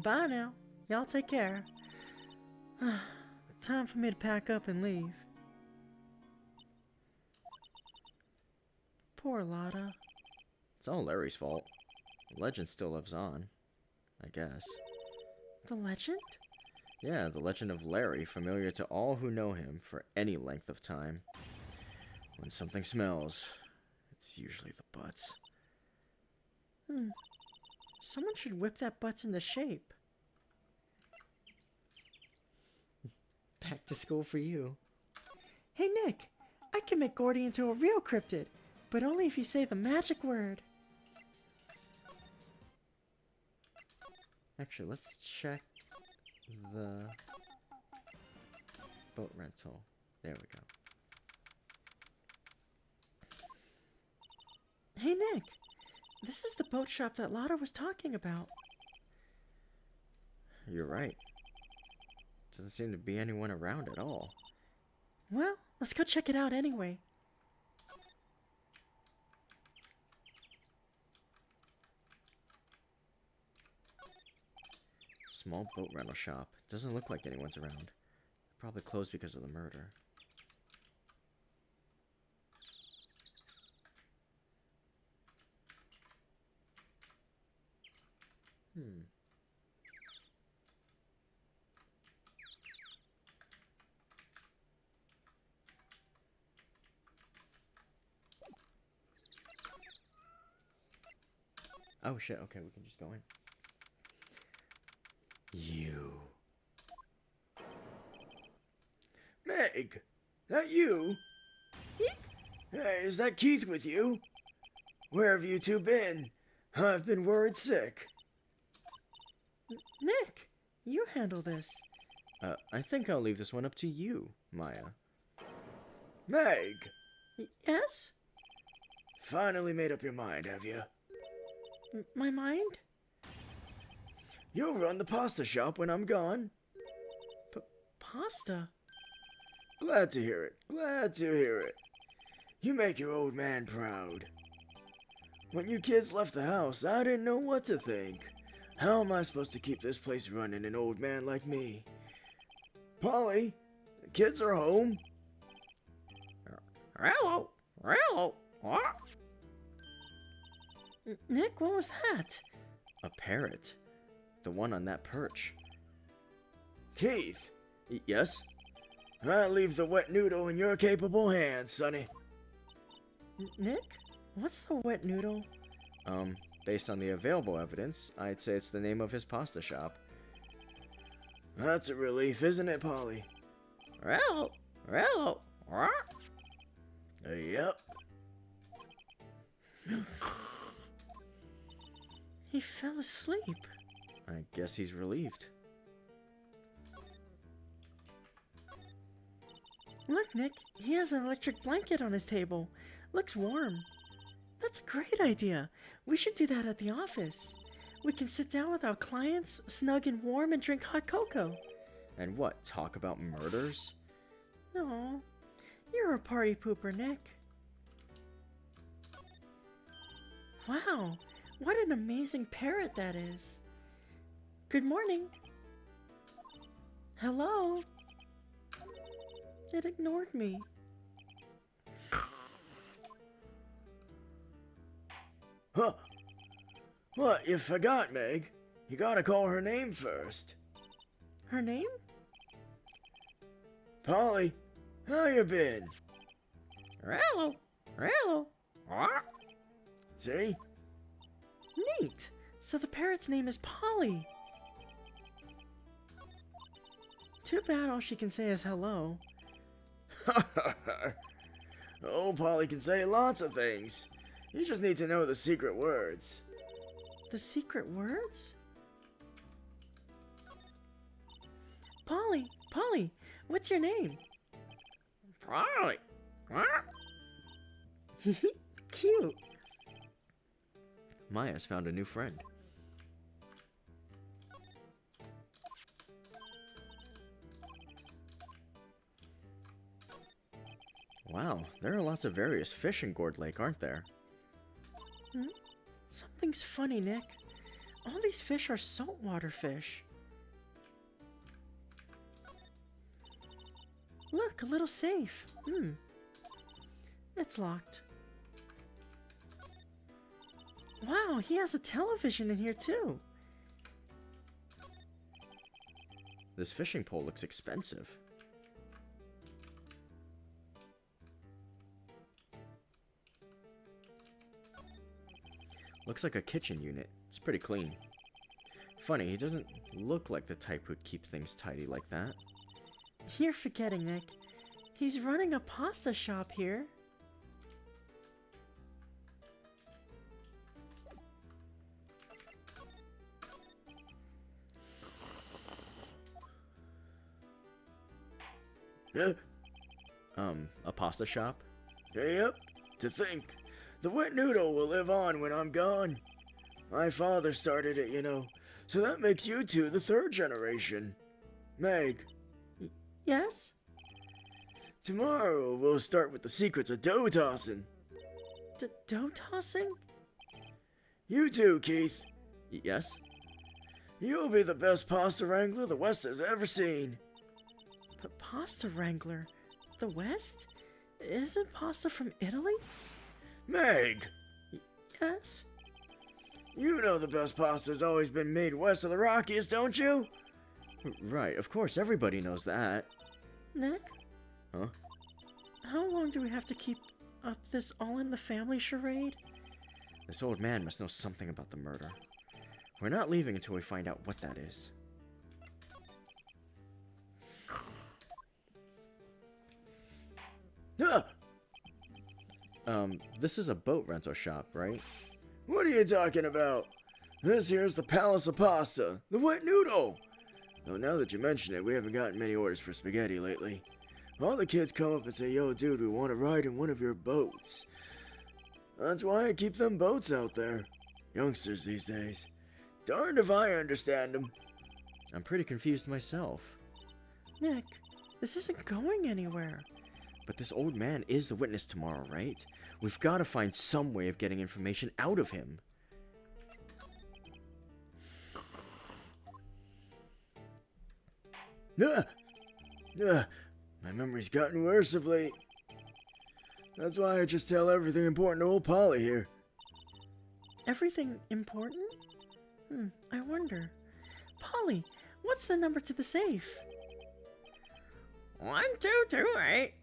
Bye now. Y'all take care. Time for me to pack up and leave. Poor Lotta. It's all Larry's fault. The legend still lives on, I guess. The legend? Yeah, the legend of Larry, familiar to all who know him for any length of time. When something smells, it's usually the butts. Someone should whip that butts into shape. Back to school for you. Hey Nick, I can make Gordy into a real cryptid, but only if you say the magic word. Actually, let's check the boat rental. There we go. Hey, Nick. This is the boat shop that Lotta was talking about. You're right. Doesn't seem to be anyone around at all. Well, let's go check it out anyway. Small boat rental shop. Doesn't look like anyone's around. Probably closed because of the murder. Oh shit, okay, we can just go in. You. Meg, that you? Hey, is that Keith with you? Where have you two been? I've been worried sick. Nick, you handle this. I think I'll leave this one up to you, Maya. Meg! Yes? Finally made up your mind, have you? My mind? You'll run the pasta shop when I'm gone. Pasta? Glad to hear it. Glad to hear it. You make your old man proud. When you kids left the house, I didn't know what to think. How am I supposed to keep this place running, an old man like me? Polly, the kids are home. Hello? Hello? What? Nick, what was that? A parrot. The one on that perch. Keith. Yes? I leave the wet noodle in your capable hands, sonny. Nick? What's the wet noodle? Based on the available evidence, I'd say it's the name of his pasta shop. That's a relief, isn't it, Polly? Hello? Hello? What? Yep. He fell asleep. I guess he's relieved. Look, Nick, he has an electric blanket on his table. Looks warm. That's a great idea. We should do that at the office. We can sit down with our clients, snug and warm, and drink hot cocoa. And what, talk about murders? No, you're a party pooper, Nick. Wow, what an amazing parrot that is. Good morning. Hello? It ignored me. Huh? What, you forgot, Meg? You gotta call her name first. Her name? Polly, how you been? Hello. Hello. What? See? Neat. So the parrot's name is Polly. Too bad all she can say is hello. Oh, Polly can say lots of things. You just need to know the secret words. The secret words? Polly, what's your name? Polly. What? Cute. Maya's found a new friend. Wow, there are lots of various fish in Gourd Lake, aren't there? Something's funny, Nick. All these fish are saltwater fish. Look, a little safe. It's locked. Wow, he has a television in here too. This fishing pole looks expensive. Looks like a kitchen unit. It's pretty clean. Funny, he doesn't look like the type who'd keep things tidy like that. You're forgetting, Nick. He's running a pasta shop here. Huh? A pasta shop? Yep. To think, the wet noodle will live on when I'm gone. My father started it, you know, so that makes you two the third generation. Meg, Yes? tomorrow we'll start with the secrets of dough tossing. Dough tossing? You too, Keith. Yes? You'll be the best pasta wrangler the West has ever seen. But pasta wrangler? The West? Isn't pasta from Italy? Meg, Yes? you know the best pasta's always been made west of the Rockies, don't you? Right, of course, everybody knows that. Nick? Huh? How long do we have to keep up this all-in-the-family charade? This old man must know something about the murder. We're not leaving until we find out what that is. Huh. This is a boat rental shop, right? What are you talking about? This here's the Palace of Pasta, the wet noodle. Though now that you mention it, we haven't gotten many orders for spaghetti lately. All the kids come up and say, "Yo, dude, we want to ride in one of your boats." That's why I keep them boats out there. Youngsters these days. Darned if I understand them. I'm pretty confused myself. Nick, this isn't going anywhere. But this old man is the witness tomorrow, right? We've got to find some way of getting information out of him. My memory's gotten worse of late. That's why I just tell everything important to old Polly here. Everything important? I wonder. Polly, what's the number to the safe? 1228.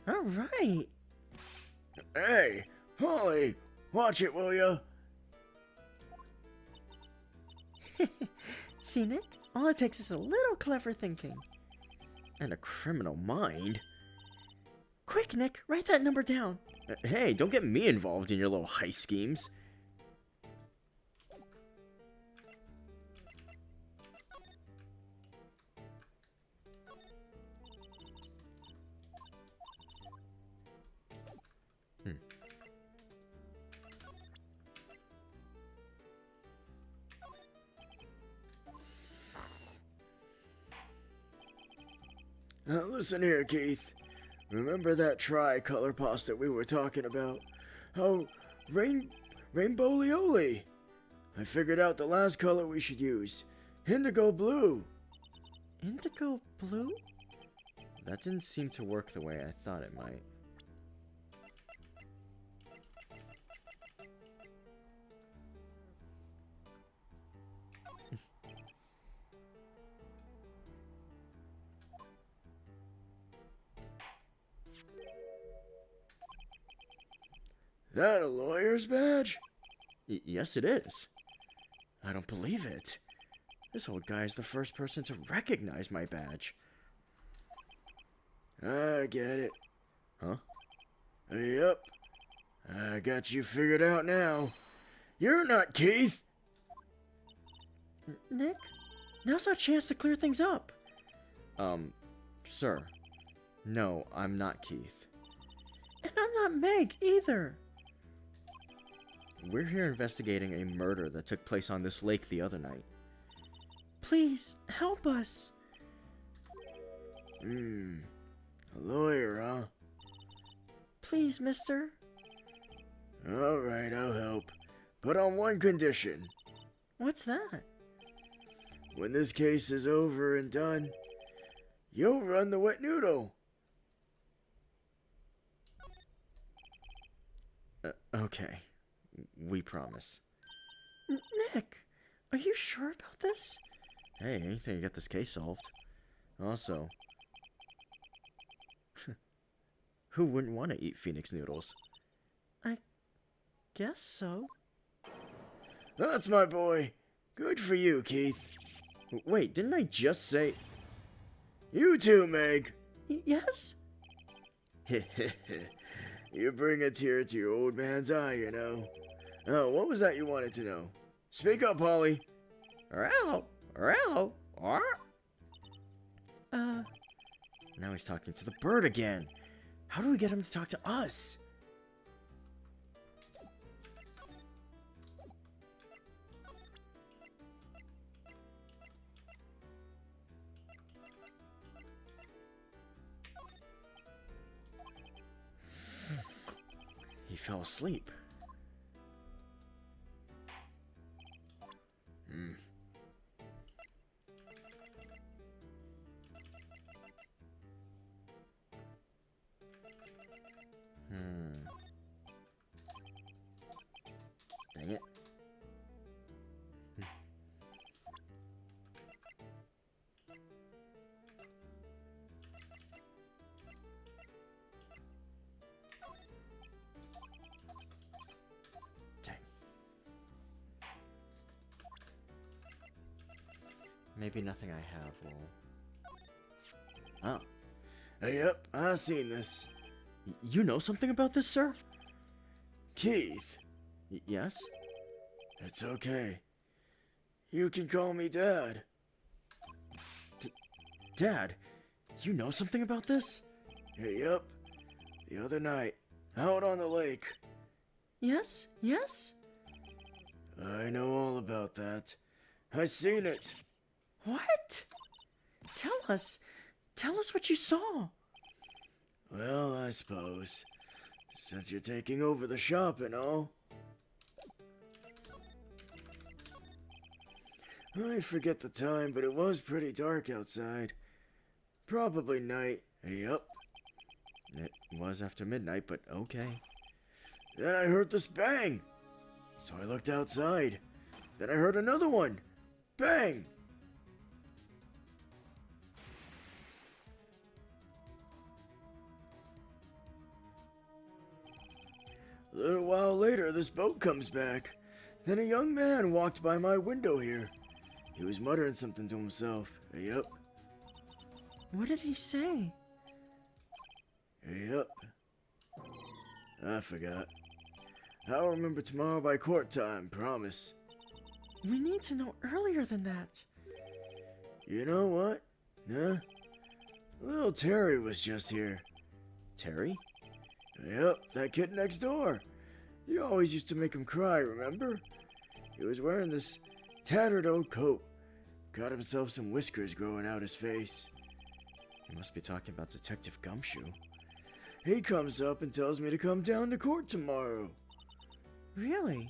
All right. Hey, Polly, watch it, will ya? See, Nick? All it takes is a little clever thinking. And a criminal mind. Quick, Nick, write that number down. Hey, don't get me involved in your little heist schemes. Now listen here, Keith. Remember that tricolor pasta we were talking about? Oh, rainbow lioli. I figured out the last color we should use. Indigo blue. Indigo blue? That didn't seem to work the way I thought it might. That a lawyer's badge? Yes, it is. I don't believe it. This old guy is the first person to recognize my badge. I get it. Huh? Yep. I got you figured out now. You're not Keith. Nick, now's our chance to clear things up. Sir. No, I'm not Keith. And I'm not Meg either. We're here investigating a murder that took place on this lake the other night. Please, help us. A lawyer, huh? Please, mister. Alright, I'll help. But on one condition. What's that? When this case is over and done, you'll run the wet noodle. Okay. We promise. Nick, are you sure about this? Hey, anything to get this case solved. Also, who wouldn't want to eat Phoenix noodles? I guess so. That's my boy. Good for you, Keith. Wait, didn't I just say... You too, Meg. Yes? You bring a tear to your old man's eye, you know. Oh, what was that you wanted to know? Speak up, Polly. Now he's talking to the bird again. How do we get him to talk to us? He fell asleep. Dang it. Dang. Maybe nothing I have will... Oh. Yep, I seen this. You know something about this, sir? Keith. Yes? It's okay. You can call me Dad. Dad, you know something about this? Yep. The other night, out on the lake. Yes? Yes? I know all about that. I seen it. What? Tell us. Tell us what you saw. Well, I suppose. Since you're taking over the shop and all. I forget the time, but it was pretty dark outside. Probably night. Yep. It was after midnight, but okay. Then I heard this bang. So I looked outside. Then I heard another one. Bang! A little while later, this boat comes back. Then a young man walked by my window here. He was muttering something to himself. Yep. What did he say? Yep. I forgot. I'll remember tomorrow by court time, promise. We need to know earlier than that. You know what? Huh? Little Terry was just here. Terry? Yep, that kid next door. You always used to make him cry, remember? He was wearing this tattered old coat. Got himself some whiskers growing out his face. You must be talking about Detective Gumshoe. He comes up and tells me to come down to court tomorrow. Really?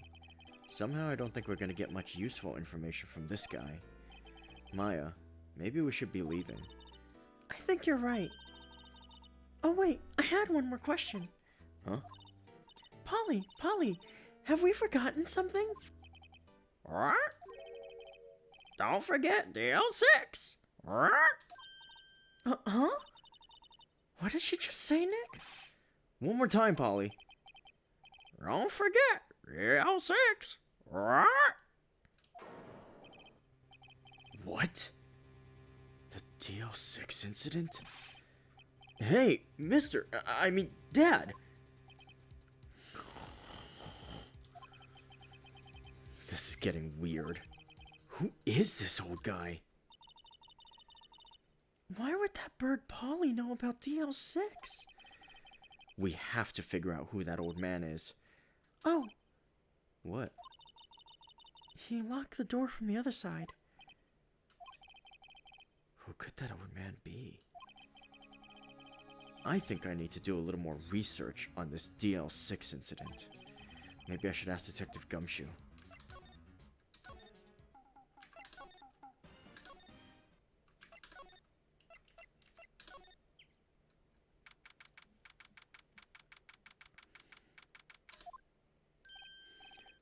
Somehow I don't think we're gonna get much useful information from this guy. Maya, maybe we should be leaving. I think you're right. Oh wait, I had one more question. Huh? Polly, have we forgotten something? What? Don't forget DL6. What? Huh? What did she just say, Nick? One more time, Polly. Don't forget DL6. What? What? The DL6 incident? Hey, mister, I mean, Dad! This is getting weird. Who is this old guy? Why would that bird Polly know about DL6? We have to figure out who that old man is. Oh. What? He locked the door from the other side. Who could that old man be? I think I need to do a little more research on this DL6 incident. Maybe I should ask Detective Gumshoe.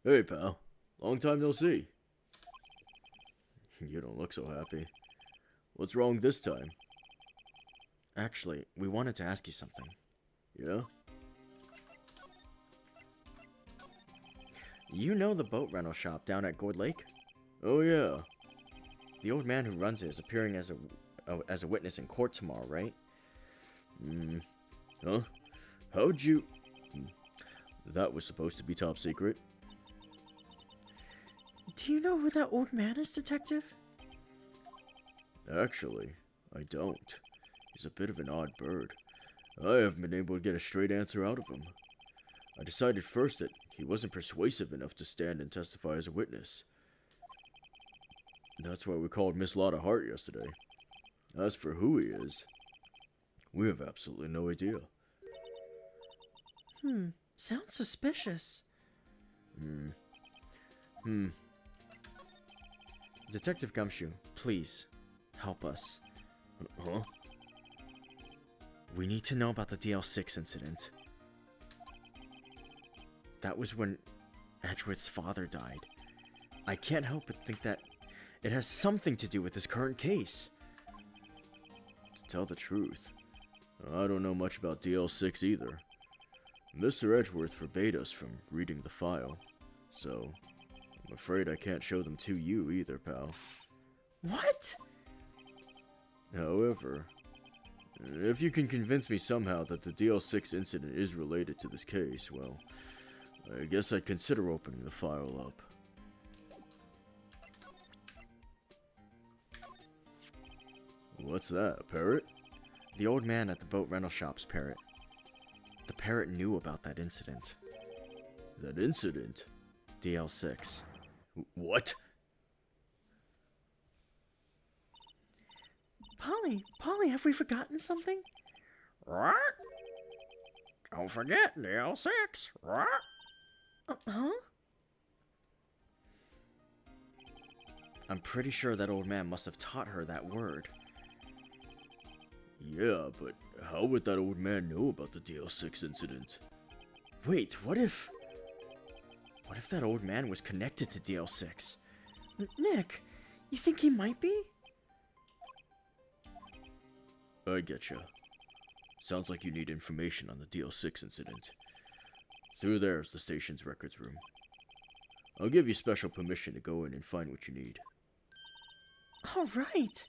Hey, pal. Long time no see. You don't look so happy. What's wrong this time? Actually, we wanted to ask you something. Yeah? You know the boat rental shop down at Gourd Lake? Oh, yeah. The old man who runs it is appearing as a witness in court tomorrow, right? Huh? How'd you... That was supposed to be top secret. Do you know who that old man is, Detective? Actually, I don't. He's a bit of an odd bird. I haven't been able to get a straight answer out of him. I decided first that he wasn't persuasive enough to stand and testify as a witness. That's why we called Miss Lotta Hart yesterday. As for who he is, we have absolutely no idea. Sounds suspicious. Detective Gumshoe, please, help us. Huh? We need to know about the DL6 incident. That was when Edgeworth's father died. I can't help but think that it has something to do with this current case. To tell the truth, I don't know much about DL6 either. Mr. Edgeworth forbade us from reading the file, so I'm afraid I can't show them to you either, pal. What? However, if you can convince me somehow that the DL6 incident is related to this case, well, I guess I'd consider opening the file up. What's that, a parrot? The old man at the boat rental shop's parrot. The parrot knew about that incident. That incident? DL6. What? Polly, have we forgotten something? What? Don't forget DL6. What? Huh? I'm pretty sure that old man must have taught her that word. Yeah, but how would that old man know about the DL6 incident? Wait, what if that old man was connected to DL6? Nick, you think he might be? I getcha. Sounds like you need information on the DL6 incident. Through there's the station's records room. I'll give you special permission to go in and find what you need. All right.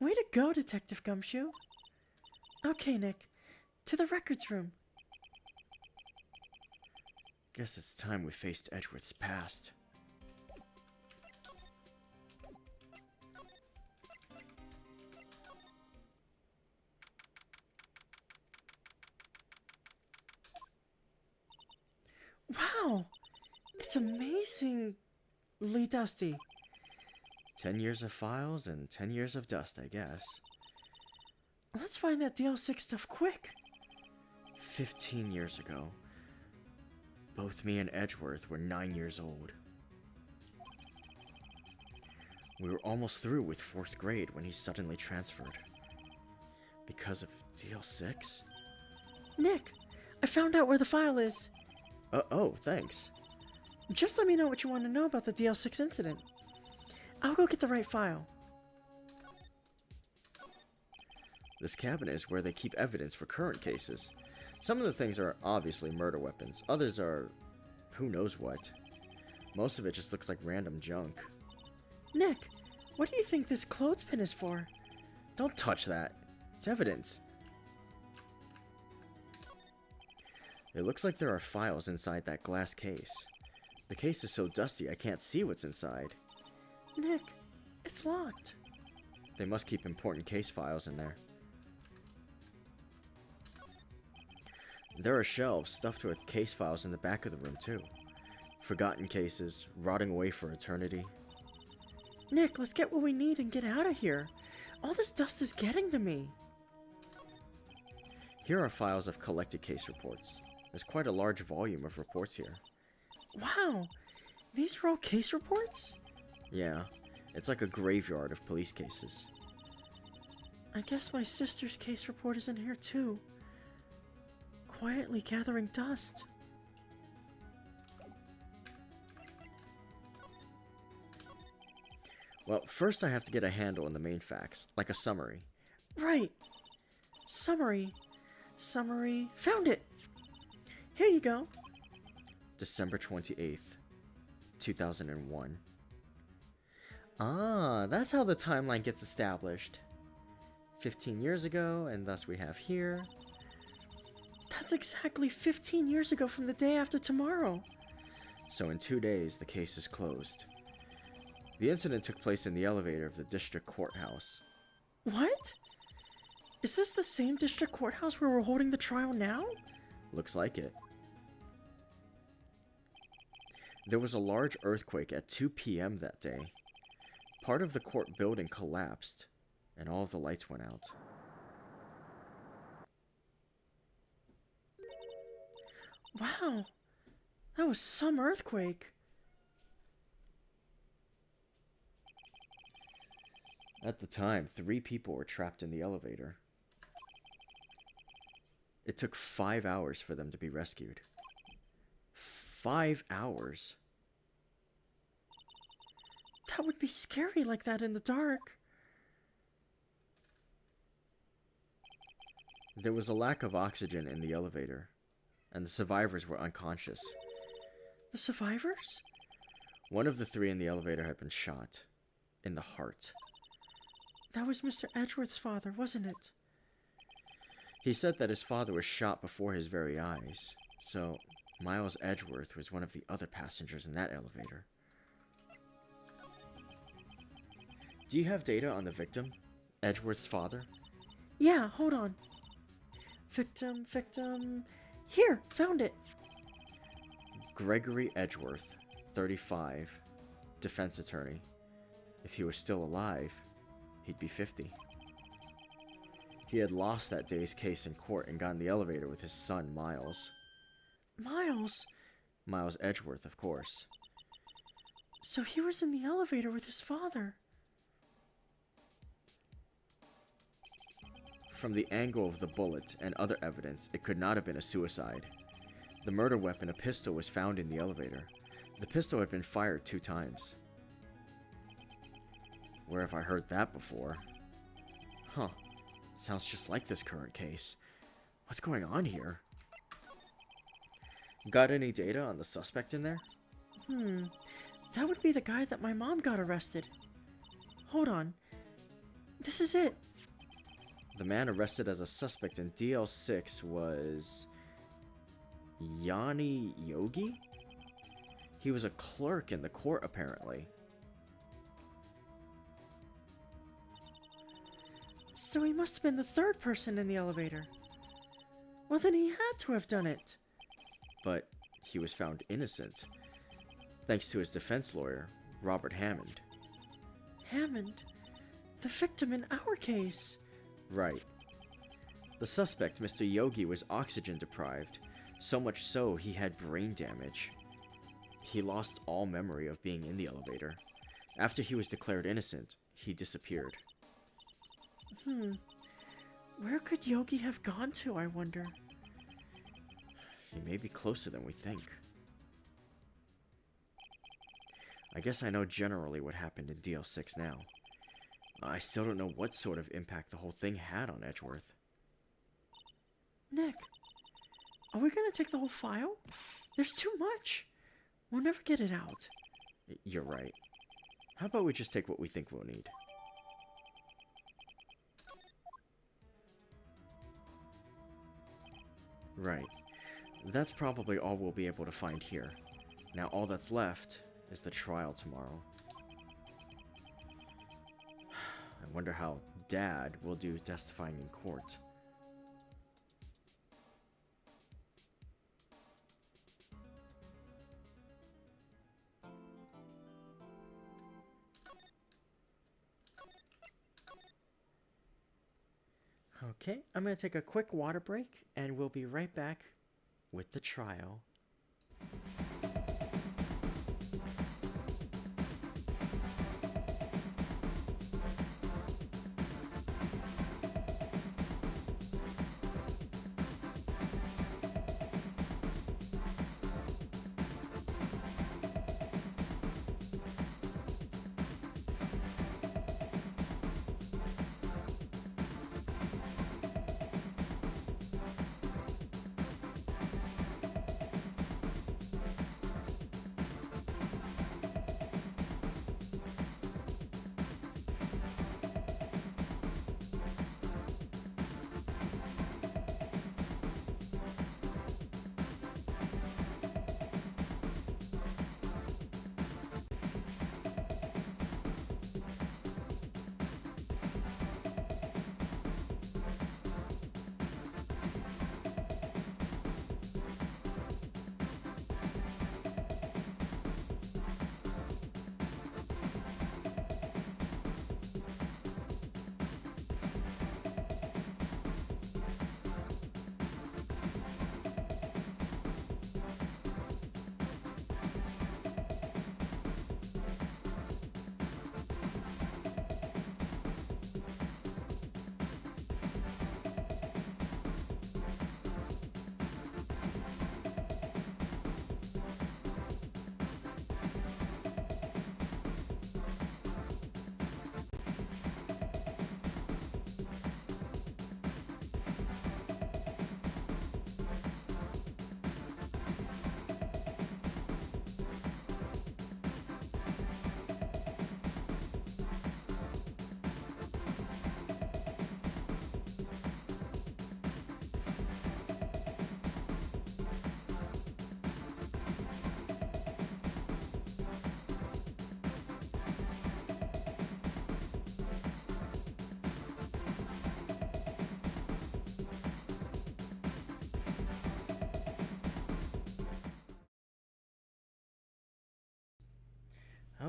Way to go, Detective Gumshoe. Okay, Nick. To the records room. Guess it's time we faced Edgeworth's past. Wow! It's amazingly dusty. 10 years of files and 10 years of dust, I guess. Let's find that DL6 stuff quick. 15 years ago. Both me and Edgeworth were 9 years old. We were almost through with 4th grade when he suddenly transferred. Because of DL6? Nick, I found out where the file is. Oh, thanks. Just let me know what you want to know about the DL6 incident. I'll go get the right file. This cabinet is where they keep evidence for current cases. Some of the things are obviously murder weapons. Others are who knows what. Most of it just looks like random junk. Nick, what do you think this clothespin is for? Don't touch that. It's evidence. It looks like there are files inside that glass case. The case is so dusty I can't see what's inside. Nick, it's locked. They must keep important case files in there. There are shelves stuffed with case files in the back of the room, too. Forgotten cases, rotting away for eternity. Nick, let's get what we need and get out of here. All this dust is getting to me. Here are files of collected case reports. There's quite a large volume of reports here. Wow! These are all case reports? Yeah, it's like a graveyard of police cases. I guess my sister's case report is in here too. Quietly gathering dust. Well, first I have to get a handle on the main facts, like a summary. Right. Summary. Found it! Here you go. December 28th, 2001. Ah, that's how the timeline gets established. 15 years ago, and thus we have here. That's exactly 15 years ago from the day after tomorrow. So in 2 days, the case is closed. The incident took place in the elevator of the district courthouse. What? Is this the same district courthouse where we're holding the trial now? Looks like it. There was a large earthquake at 2 p.m. that day. Part of the court building collapsed, and all of the lights went out. Wow, that was some earthquake. At the time, 3 people were trapped in the elevator. It took 5 hours for them to be rescued. 5 hours? That would be scary like that in the dark. There was a lack of oxygen in the elevator, and the survivors were unconscious. The survivors? One of the 3 in the elevator had been shot in the heart. That was Mr. Edgeworth's father, wasn't it? He said that his father was shot before his very eyes, so Miles Edgeworth was one of the other passengers in that elevator. Do you have data on the victim, Edgeworth's father? Yeah, hold on. Victim. Here, found it. Gregory Edgeworth, 35, defense attorney. If he was still alive, he'd be 50. He had lost that day's case in court and got in the elevator with his son, Miles. Miles? Miles Edgeworth, of course. So he was in the elevator with his father. From the angle of the bullet and other evidence, it could not have been a suicide. The murder weapon, a pistol, was found in the elevator. The pistol had been fired 2 times. Where have I heard that before? Huh. Sounds just like this current case. What's going on here? Got any data on the suspect in there? That would be the guy that my mom got arrested. Hold on. This is it. The man arrested as a suspect in DL6 was Yanni Yogi? He was a clerk in the court, apparently. So he must have been the 3rd person in the elevator. Well, then he had to have done it. But he was found innocent, thanks to his defense lawyer, Robert Hammond. Hammond? The victim in our case. Right. The suspect, Mr. Yogi, was oxygen deprived, so much so he had brain damage. He lost all memory of being in the elevator. After he was declared innocent, he disappeared. Where could Yogi have gone to, I wonder? He may be closer than we think. I guess I know generally what happened in DL6 now. I still don't know what sort of impact the whole thing had on Edgeworth. Nick, are we gonna take the whole file? There's too much. We'll never get it out. You're right. How about we just take what we think we'll need? Right. That's probably all we'll be able to find here. Now all that's left is the trial tomorrow. I wonder how Dad will do testifying in court. Okay, I'm gonna take a quick water break, and we'll be right back with the trial.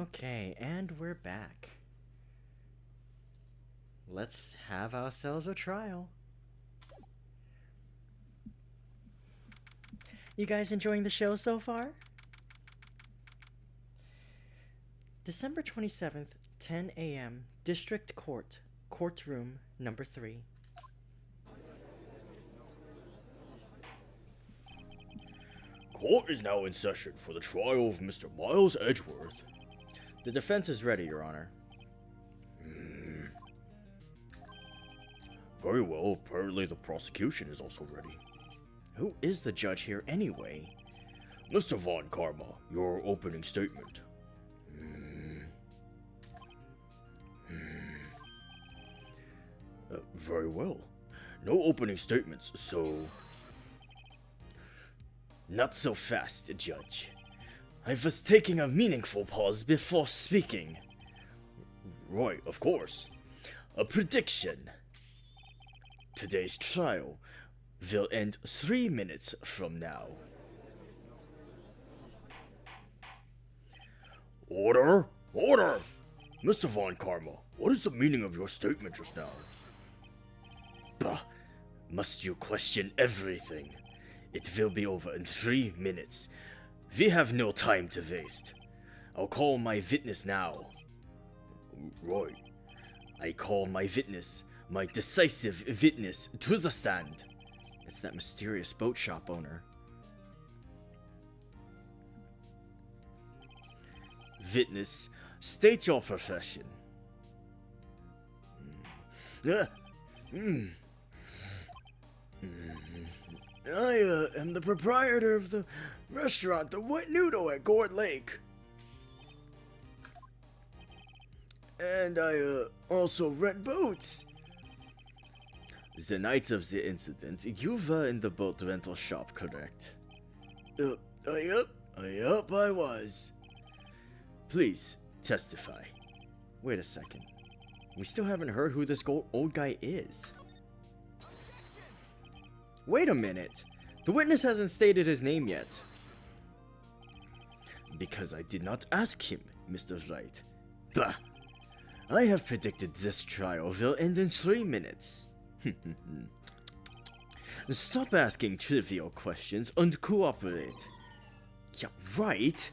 Okay, and we're back. Let's have ourselves a trial. You guys enjoying the show so far? December 27th, 10 a.m., District Court, Courtroom number 3. Court is now in session for the trial of Mr. Miles Edgeworth. The defense is ready, Your Honor. Very well, apparently the prosecution is also ready. Who is the judge here anyway? Mr. von Karma, your opening statement. Very well. No opening statements, so... Not so fast, Judge. I was taking a meaningful pause before speaking. Right, of course. A prediction. Today's trial will end 3 minutes from now. Order! Order! Mr. von Karma, what is the meaning of your statement just now? Bah! Must you question everything? It will be over in 3 minutes. We have no time to waste. I'll call my witness now. Right. I call my witness, my decisive witness, to the stand. It's that mysterious boat shop owner. Witness, state your profession. I am the proprietor of the restaurant, the Wet Noodle at Gourd Lake. And I also rent boats. The night of the incident, you were in the boat rental shop, correct? Yup, I was. Please, testify. Wait a second. We still haven't heard who this old guy is. Wait a minute. The witness hasn't stated his name yet. Because I did not ask him, Mr. Wright. Bah! I have predicted this trial will end in 3 minutes. Stop asking trivial questions and cooperate. Yeah, right?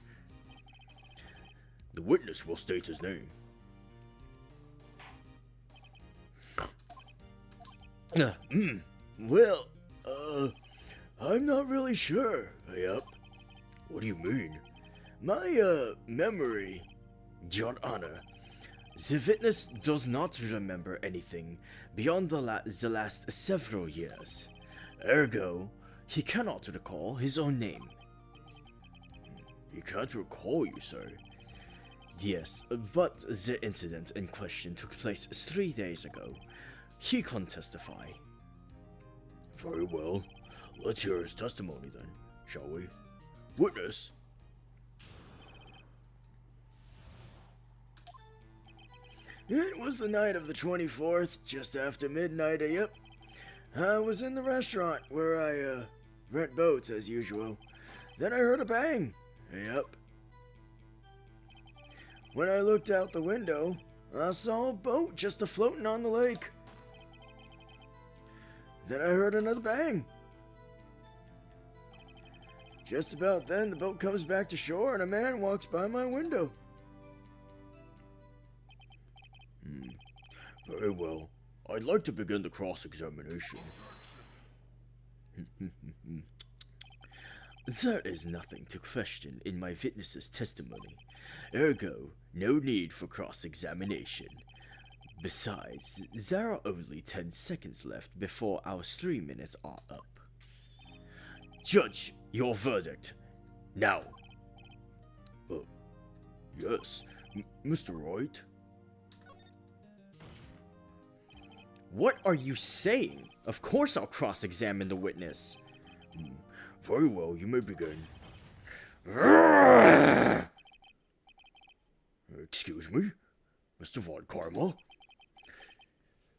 The witness will state his name. Well, I'm not really sure. Yup. What do you mean? My, memory. Your Honor, the witness does not remember anything beyond the last several years. Ergo, he cannot recall his own name. He can't recall, you say? Yes, but the incident in question took place 3 days ago. He can testify. Very well. Let's hear his testimony then, shall we? Witness. It was the night of the 24th, just after midnight, yep. I was in the restaurant where I, rent boats as usual. Then I heard a bang. Yep. When I looked out the window, I saw a boat just a-floating on the lake. Then I heard another bang. Just about then, the boat comes back to shore and a man walks by my window. Very well. I'd like to begin the cross-examination. There is nothing to question in my witness's testimony. Ergo, no need for cross-examination. Besides, there are only 10 seconds left before our 3 minutes are up. Judge, your verdict. Now. Yes. Mr. Wright? What are you saying? Of course I'll cross-examine the witness. Very well, you may begin. Excuse me? Mr. von Karma?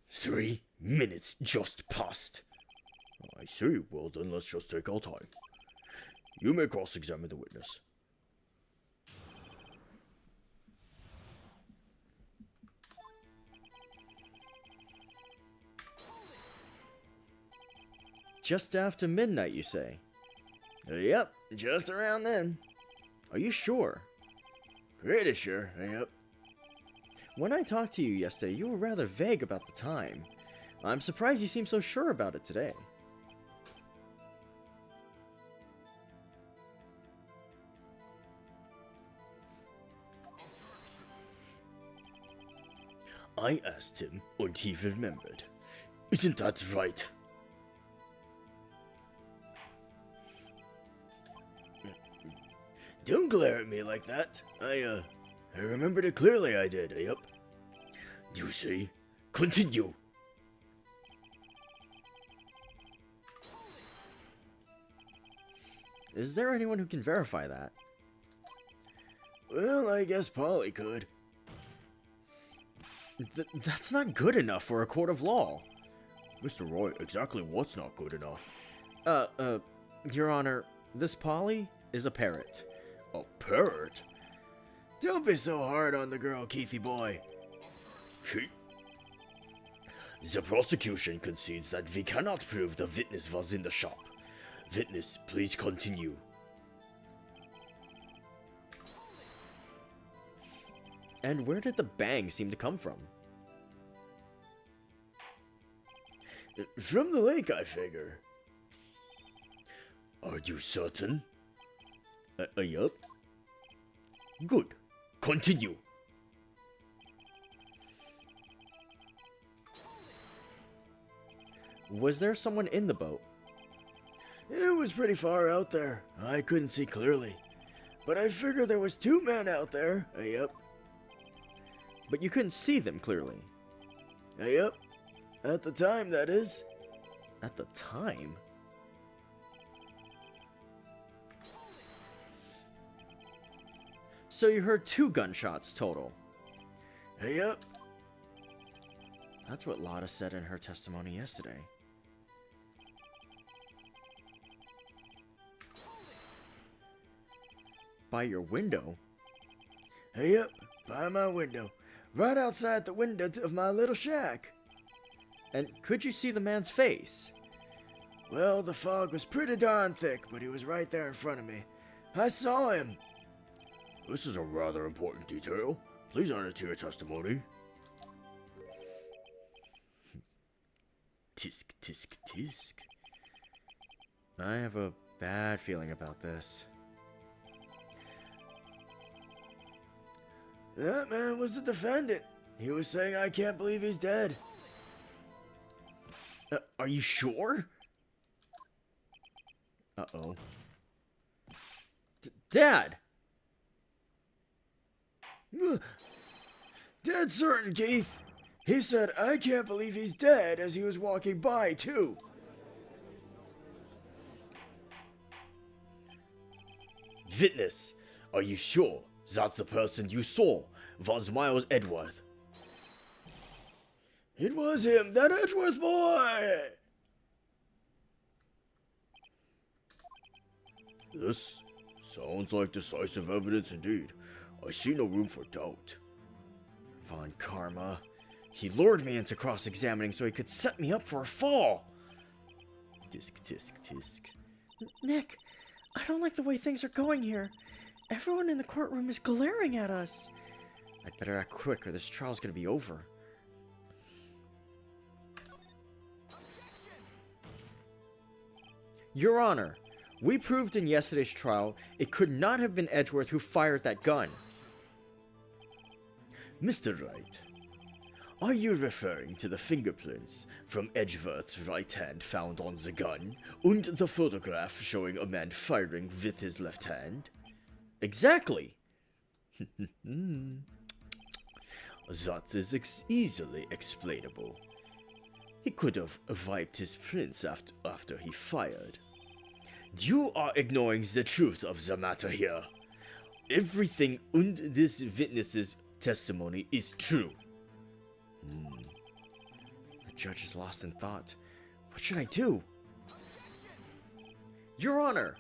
3 minutes just passed. I see. Well, then let's just take our time. You may cross-examine the witness. just after midnight, you say? Yep, just around then. Are you sure? Pretty sure, yep. When I talked to you yesterday, you were rather vague about the time. I'm surprised you seem so sure about it today. I asked him, and he remembered. Isn't that right? Don't glare at me like that. I remembered it clearly, I did, yep. You see? Continue. Is there anyone who can verify that? Well, I guess Polly could. That's not good enough for a court of law. Mr. Roy, exactly what's not good enough? Your Honor, this Polly is a parrot. A parrot? Don't be so hard on the girl, Keithy boy. The prosecution concedes that we cannot prove the witness was in the shop. Witness, please continue. And where did the bang seem to come from? From the lake, I figure. Are you certain? Yup. Good. Continue. Was there someone in the boat? It was pretty far out there. I couldn't see clearly. But I figured there was 2 men out there. Yep. But you couldn't see them clearly. Yep. At the time, that is. At the time? So you heard 2 gunshots total? Yep. That's what Lotta said in her testimony yesterday. By your window? Yep, by my window. Right outside the window of my little shack. And could you see the man's face? Well, the fog was pretty darn thick, but he was right there in front of me. I saw him. This is a rather important detail. Please add it to your testimony. Tisk, tisk, tisk. I have a bad feeling about this. That man was the defendant. He was saying, I can't believe he's dead. Are you sure? Uh-oh. Dad! Dead certain, Keith. He said, I can't believe he's dead as he was walking by, too. Witness, are you sure that's the person you saw was Miles Edgeworth? It was him, that Edgeworth boy! This sounds like decisive evidence indeed. I see no room for doubt. Von Karma. He lured me into cross-examining so he could set me up for a fall. Tisk, tisk, tisk. Nick, I don't like the way things are going here. Everyone in the courtroom is glaring at us. I'd better act quick or this trial's gonna be over. Your Honor, we proved in yesterday's trial it could not have been Edgeworth who fired that gun. Mr. Wright, are you referring to the fingerprints from Edgeworth's right hand found on the gun, and the photograph showing a man firing with his left hand? Exactly. That is easily explainable. He could have wiped his prints after he fired. You are ignoring the truth of the matter here. Everything in this witness's testimony is true. The judge is lost in thought. What should I do? Your Honor,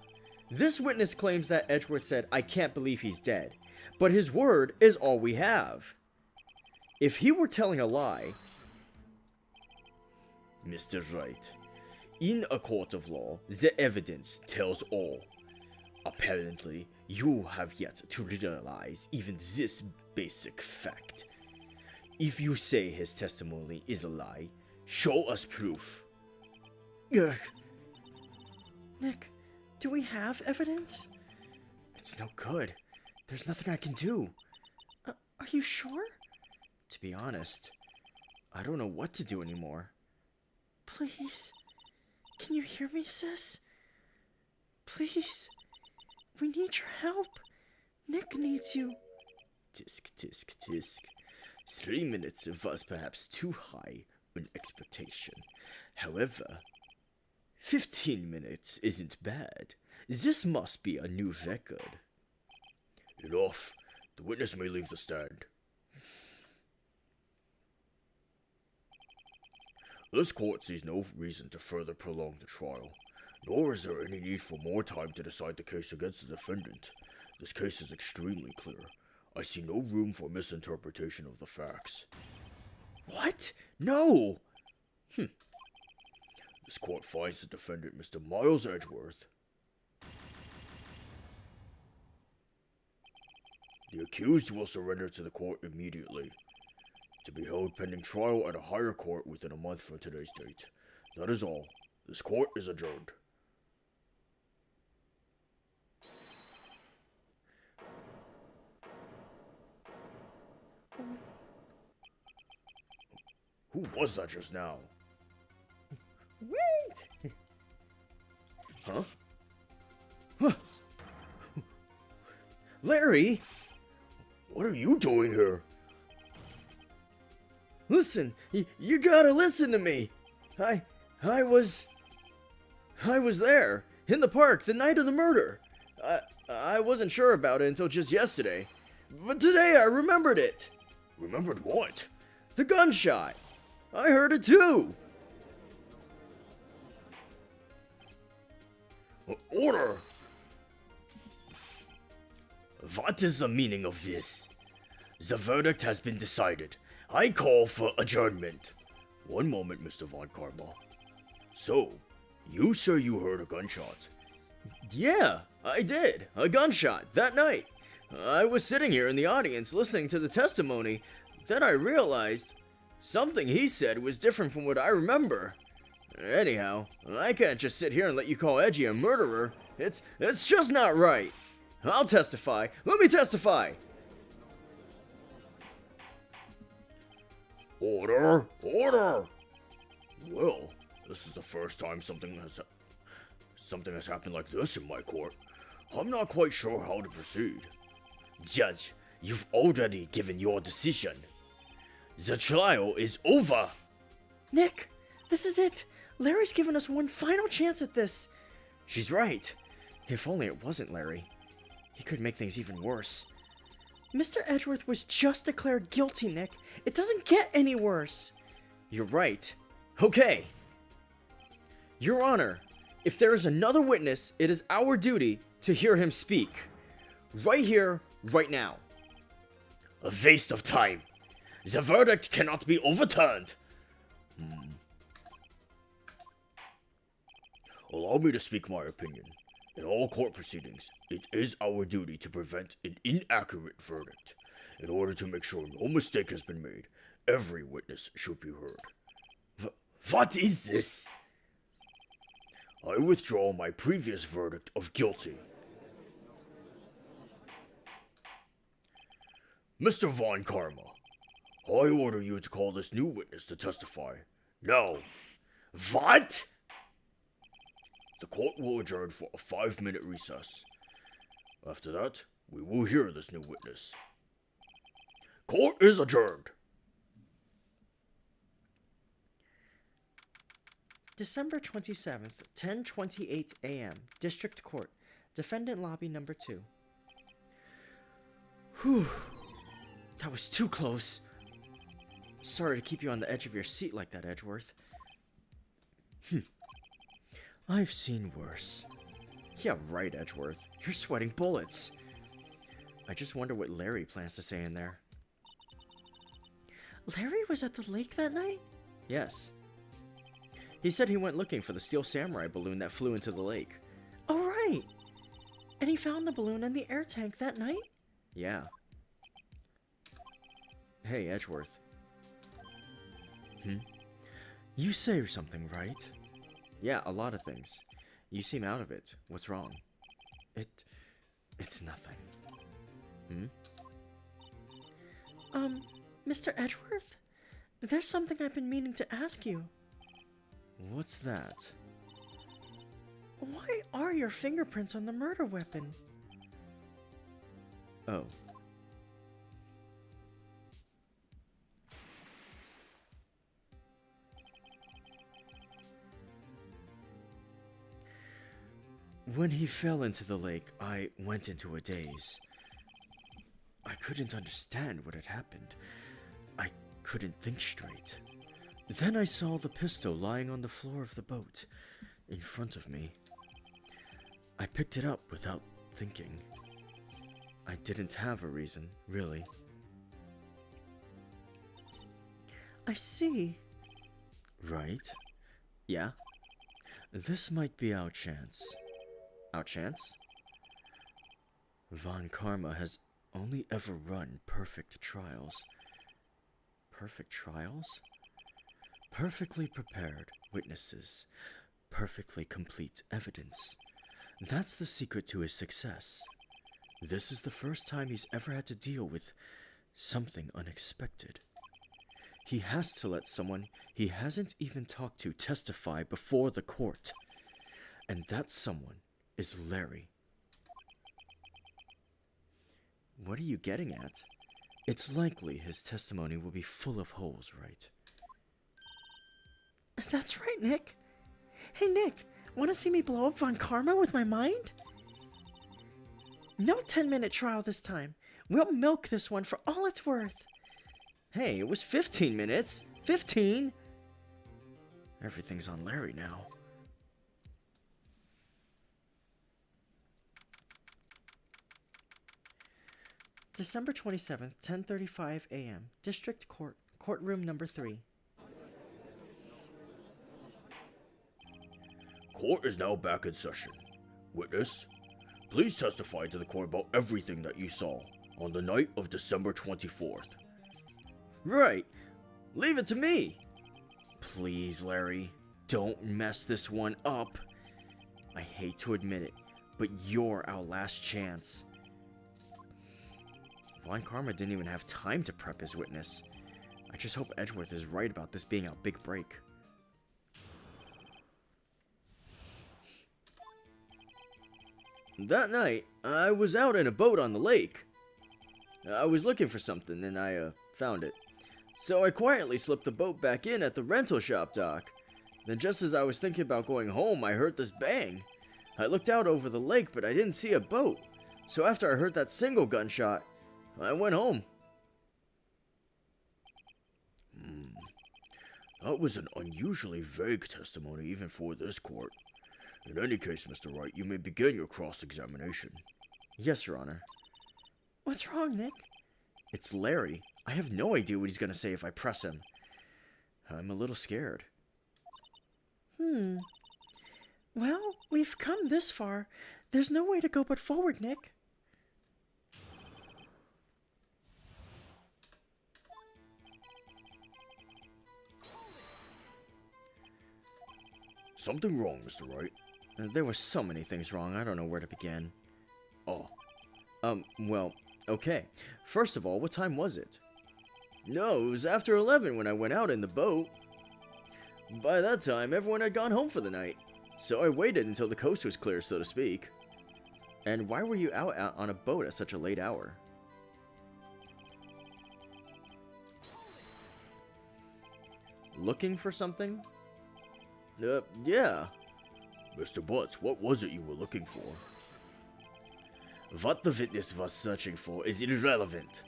this witness claims that Edgeworth said, I can't believe he's dead, but his word is all we have. If he were telling a lie... Mr. Wright, In a court of law, the evidence tells all. Apparently, you have yet to realize even this basic fact. If you say his testimony is a lie, show us proof. Ugh. Nick, do we have evidence? It's no good. There's nothing I can do. Are you sure? To be honest, I don't know what to do anymore. Please. Can you hear me, sis? Please. We need your help. Nick needs you. Tisk, tisk, tisk. 3 minutes was perhaps too high an expectation. However, 15 minutes isn't bad. This must be a new record. Enough. The witness may leave the stand. This court sees no reason to further prolong the trial, nor is there any need for more time to decide the case against the defendant. This case is extremely clear. I see no room for misinterpretation of the facts. What? No! This court finds the defendant, Mr. Miles Edgeworth. The accused will surrender to the court immediately, to be held pending trial at a higher court within a month from today's date. That is all. This court is adjourned. Who was that just now? Wait! Huh? Larry! What are you doing here? Listen, you gotta listen to me. I was there, in the park, the night of the murder. I wasn't sure about it until just yesterday. But today I remembered it. Remembered what? The gunshot. I heard it too. Order! What is the meaning of this? The verdict has been decided. I call for adjournment. One moment, Mr. von Karma. So, you say you heard a gunshot? Yeah, I did. A gunshot that night. I was sitting here in the audience listening to the testimony. Then I realized something he said was different from what I remember. Anyhow, I can't just sit here and let you call Edgy a murderer. It's just not right. I'll testify. Let me testify. Order! Order! Well, this is the first time something has happened like this in my court. I'm not quite sure how to proceed. Judge, you've already given your decision. The trial is over. Nick, this is it. Larry's given us one final chance at this. She's right. If only it wasn't Larry. He could make things even worse. Mr. Edgeworth was just declared guilty, Nick. It doesn't get any worse. You're right. Okay. Your Honor, if there is another witness, it is our duty to hear him speak. Right here, right now. A waste of time. The verdict cannot be overturned. Allow me to speak my opinion. In all court proceedings, it is our duty to prevent an inaccurate verdict. In order to make sure no mistake has been made, every witness should be heard. What is this? I withdraw my previous verdict of guilty. Mr. von Karma, I order you to call this new witness to testify. Now. What? The court will adjourn for a 5-minute recess. After that, we will hear this new witness. Court is adjourned. December 27th, 10:28 a.m. District Court. Defendant Lobby Number 2. Whew. That was too close. Sorry to keep you on the edge of your seat like that, Edgeworth. I've seen worse. Yeah, right, Edgeworth. You're sweating bullets. I just wonder what Larry plans to say in there. Larry was at the lake that night? Yes. He said he went looking for the steel samurai balloon that flew into the lake. Oh, right! And he found the balloon in the air tank that night? Yeah. Hey, Edgeworth. You say something, right? Yeah, a lot of things. You seem out of it. What's wrong? It's nothing. Mr. Edgeworth? There's something I've been meaning to ask you. What's that? Why are your fingerprints on the murder weapon? Oh. When he fell into the lake, I went into a daze. I couldn't understand what had happened. I couldn't think straight. Then I saw the pistol lying on the floor of the boat, in front of me. I picked it up without thinking. I didn't have a reason, really. I see. Right? Yeah? This might be our chance. Our chance? Von Karma has only ever run perfect trials. Perfect trials? Perfectly prepared witnesses. Perfectly complete evidence. That's the secret to his success. This is the first time he's ever had to deal with something unexpected. He has to let someone he hasn't even talked to testify before the court. And that someone is Larry. What are you getting at? It's likely his testimony will be full of holes, right? That's right, Nick. Hey, Nick, want to see me blow up Von Karma with my mind? No 10-minute trial this time. We'll milk this one for all it's worth. Hey, it was 15 minutes. 15? Everything's on Larry now. December 27th, 10:35 a.m. District Court, courtroom number 3. Court is now back in session. Witness, please testify to the court about everything that you saw on the night of December 24th. Right. Leave it to me. Please, Larry, don't mess this one up. I hate to admit it, but you're our last chance. Von Karma didn't even have time to prep his witness. I just hope Edgeworth is right about this being our big break. That night, I was out in a boat on the lake. I was looking for something and I found it. So I quietly slipped the boat back in at the rental shop dock. Then just as I was thinking about going home, I heard this bang. I looked out over the lake, but I didn't see a boat. So after I heard that single gunshot, I went home. That was an unusually vague testimony even for this court. In any case, Mr. Wright, you may begin your cross-examination. Yes, Your Honor. What's wrong, Nick? It's Larry. I have no idea what he's gonna say if I press him. I'm a little scared. Well, we've come this far. There's no way to go but forward, Nick. Something wrong, Mr. Wright? There were so many things wrong, I don't know where to begin. Oh. Well, okay. First of all, what time was it? No, it was after 11 when I went out in the boat. By that time, everyone had gone home for the night. So I waited until the coast was clear, so to speak. And why were you out on a boat at such a late hour? Looking for something? Yeah. Mr. Butts, what was it you were looking for? What the witness was searching for is irrelevant.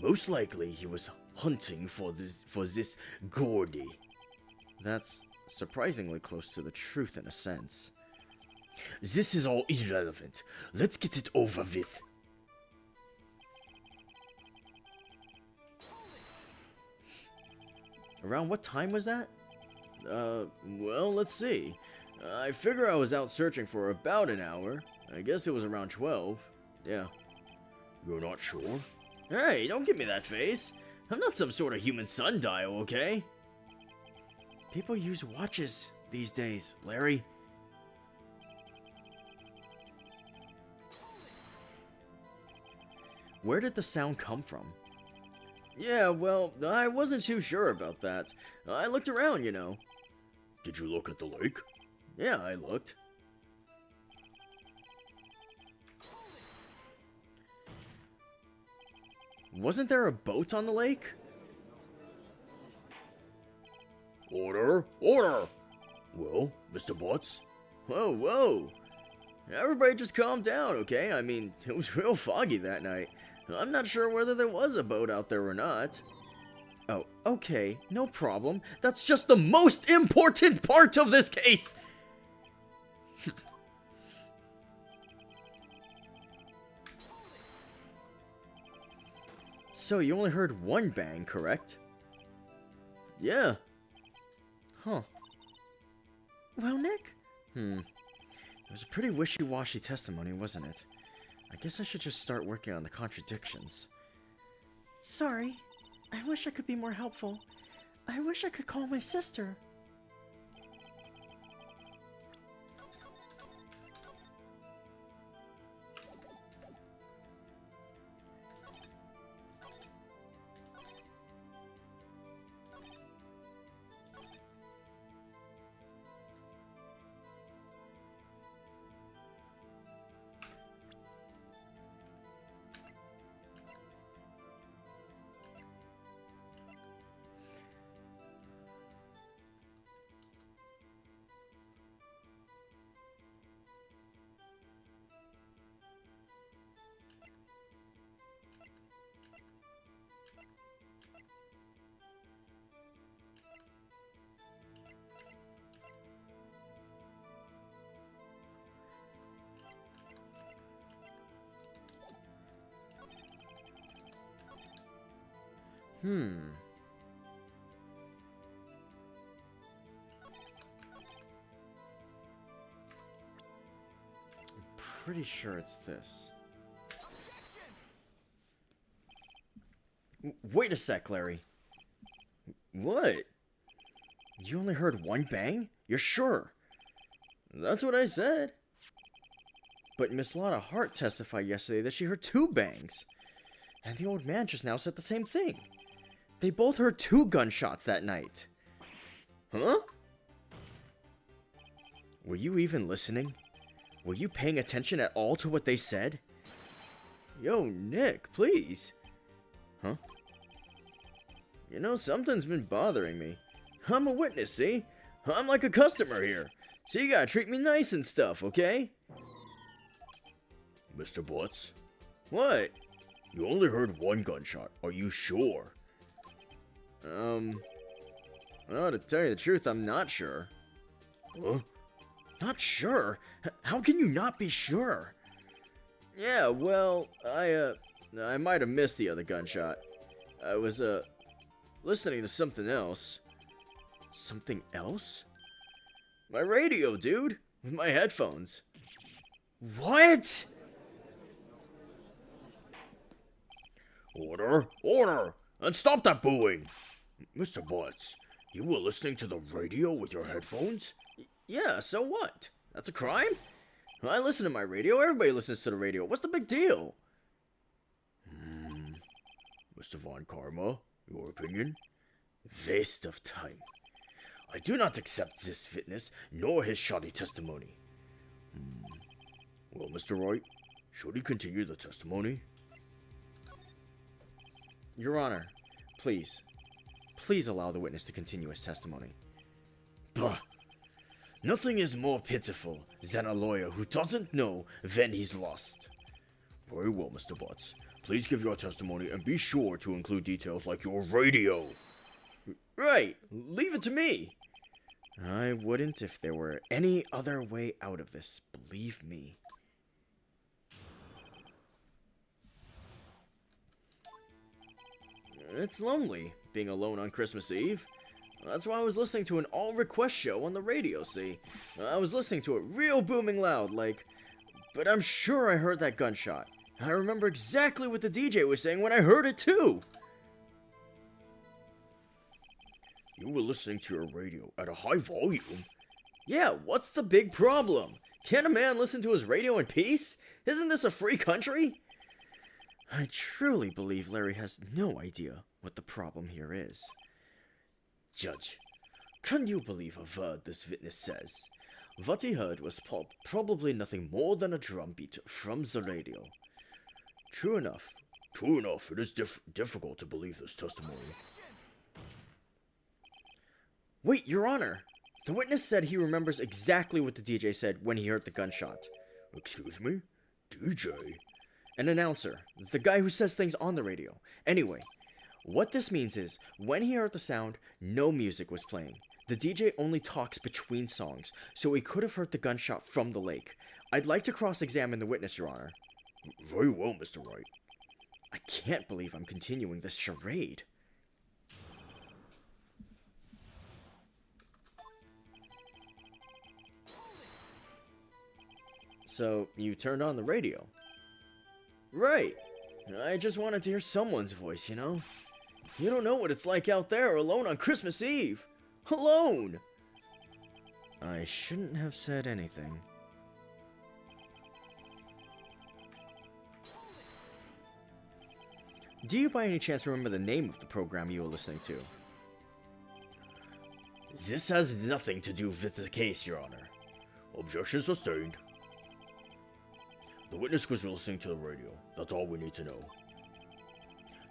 Most likely he was hunting for this Gordy. That's surprisingly close to the truth in a sense. This is all irrelevant. Let's get it over with. Around what time was that? Well, let's see. I figure I was out searching for about an hour. I guess it was around 12. Yeah. You're not sure? Hey, don't give me that face. I'm not some sort of human sundial, okay? People use watches these days, Larry. Where did the sound come from? Yeah, well, I wasn't too sure about that. I looked around, you know. Did you look at the lake? Yeah, I looked. Wasn't there a boat on the lake? Order! Order! Well, Mr. Butts? Whoa, whoa! Everybody just calm down, okay? I mean, it was real foggy that night. I'm not sure whether there was a boat out there or not. Oh, okay, no problem. That's just the most important part of this case! So, you only heard one bang, correct? Yeah. Huh. Well, Nick? It was a pretty wishy-washy testimony, wasn't it? I guess I should just start working on the contradictions. Sorry. I wish I could be more helpful. I wish I could call my sister. I'm pretty sure it's this. Wait a sec, Larry. What? You only heard one bang? You're sure? That's what I said. But Miss Lotta Hart testified yesterday that she heard two bangs. And the old man just now said the same thing. They both heard two gunshots that night. Huh? Were you even listening? Were you paying attention at all to what they said? Yo, Nick, please. Huh? You know, something's been bothering me. I'm a witness, see? I'm like a customer here. So you gotta treat me nice and stuff, okay? Mr. Butts? What? You only heard one gunshot. Are you sure? Well, to tell you the truth, I'm not sure. Huh? Not sure? How can you not be sure? Yeah, well, I might have missed the other gunshot. I was, listening to something else. Something else? My radio, dude! With my headphones. What? Order! Order! And stop that booing! Mr. Butts, you were listening to the radio with your headphones? Yeah, so what? That's a crime? I listen to my radio. Everybody listens to the radio. What's the big deal? Mr. von Karma, your opinion? Waste of time. I do not accept this witness, nor his shoddy testimony. Well, Mr. Wright, should he continue the testimony? Your Honor, please. Please allow the witness to continue his testimony. Bah! Nothing is more pitiful than a lawyer who doesn't know when he's lost. Very well, Mr. Butts. Please give your testimony and be sure to include details like your radio. Right, leave it to me. I wouldn't if there were any other way out of this, believe me. It's lonely, being alone on Christmas Eve. That's why I was listening to an all-request show on the radio, see? I was listening to it real booming loud, like... But I'm sure I heard that gunshot. I remember exactly what the DJ was saying when I heard it, too! You were listening to your radio at a high volume? Yeah, what's the big problem? Can't a man listen to his radio in peace? Isn't this a free country? I truly believe Larry has no idea what the problem here is. Judge, can you believe a word this witness says? What he heard was probably nothing more than a drumbeat from the radio. True enough. True enough, it is difficult to believe this testimony. Wait, Your Honor! The witness said he remembers exactly what the DJ said when he heard the gunshot. Excuse me? DJ? An announcer. The guy who says things on the radio. Anyway, what this means is, when he heard the sound, no music was playing. The DJ only talks between songs, so he could have heard the gunshot from the lake. I'd like to cross-examine the witness, Your Honor. Very well, Mr. Wright. I can't believe I'm continuing this charade. So, you turned on the radio? Right. I just wanted to hear someone's voice, you know? You don't know what it's like out there alone on Christmas Eve. Alone! I shouldn't have said anything. Do you by any chance remember the name of the program you were listening to? This has nothing to do with the case, Your Honor. Objection sustained. The witness was listening to the radio. That's all we need to know.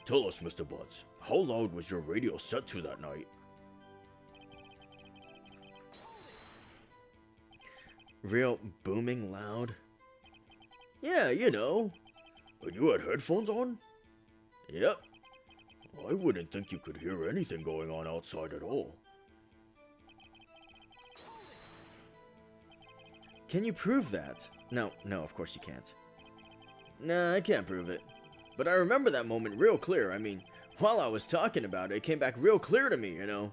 Tell us, Mr. Butts, how loud was your radio set to that night? Real booming loud? Yeah, you know. And you had headphones on? Yep. I wouldn't think you could hear anything going on outside at all. Can you prove that? No, of course you can't. Nah, I can't prove it. But I remember that moment real clear. I mean, while I was talking about it, it came back real clear to me, you know?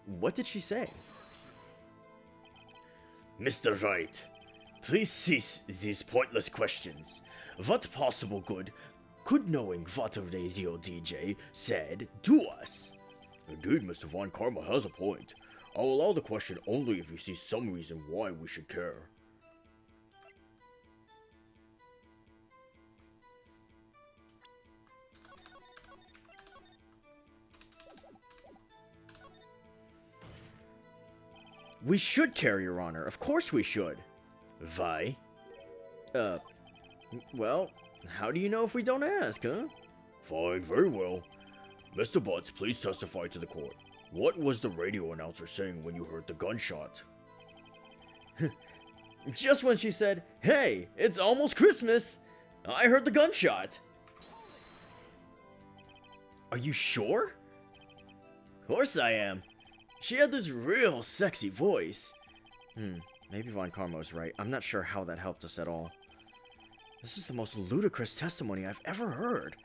What did she say? Mr. Wright, please cease these pointless questions. What possible good could knowing what a radio DJ said do us? Indeed, Mr. von Karma has a point. I'll allow the question only if you see some reason why we should care. We should care, Your Honor. Of course we should. Why? Well, how do you know if we don't ask, huh? Fine, very well. Mr. Butts, please testify to the court. What was the radio announcer saying when you heard the gunshot? Just when she said, "Hey, it's almost Christmas," I heard the gunshot. Are you sure? Of course I am. She had this real sexy voice. Maybe Von Karma was right. I'm not sure how that helped us at all. This is the most ludicrous testimony I've ever heard.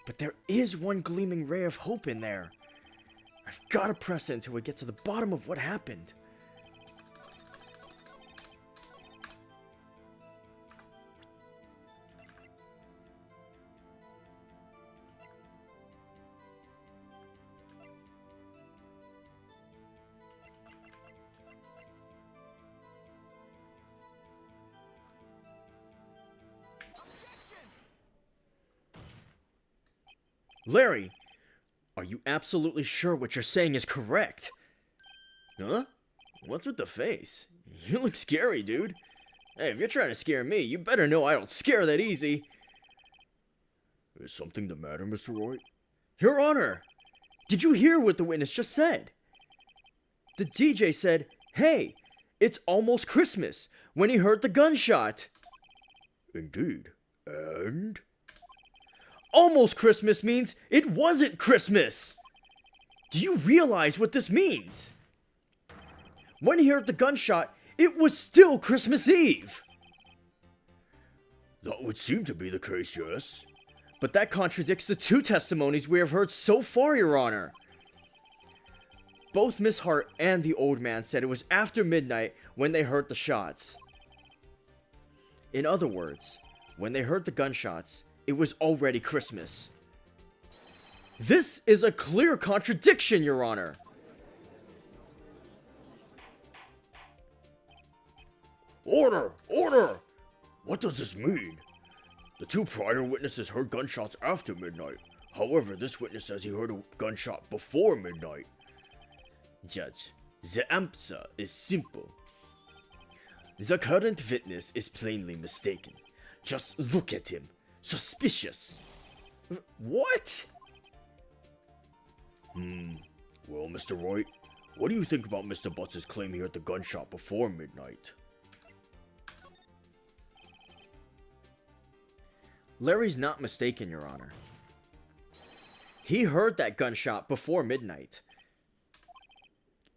But there is one gleaming ray of hope in there. I've got to press it until we get to the bottom of what happened. Larry, are you absolutely sure what you're saying is correct? Huh? What's with the face? You look scary, dude. Hey, if you're trying to scare me, you better know I don't scare that easy. Is something the matter, Mr. Wright? Your Honor, did you hear what the witness just said? The DJ said, "Hey, it's almost Christmas," when he heard the gunshot. Indeed. And? Almost Christmas means it wasn't Christmas! Do you realize what this means? When he heard the gunshot, it was still Christmas Eve! That would seem to be the case, yes. But that contradicts the 2 testimonies we have heard so far, Your Honor. Both Miss Hart and the old man said it was after midnight when they heard the shots. In other words, when they heard the gunshots, it was already Christmas. This is a clear contradiction, Your Honor. Order! Order! What does this mean? The 2 prior witnesses heard gunshots after midnight. However, this witness says he heard a gunshot before midnight. Judge, the answer is simple. The current witness is plainly mistaken. Just look at him. Suspicious. What? Well, Mr. Wright, what do you think about Mr. Butts' claim he heard the gunshot before midnight? Larry's not mistaken, Your Honor. He heard that gunshot before midnight.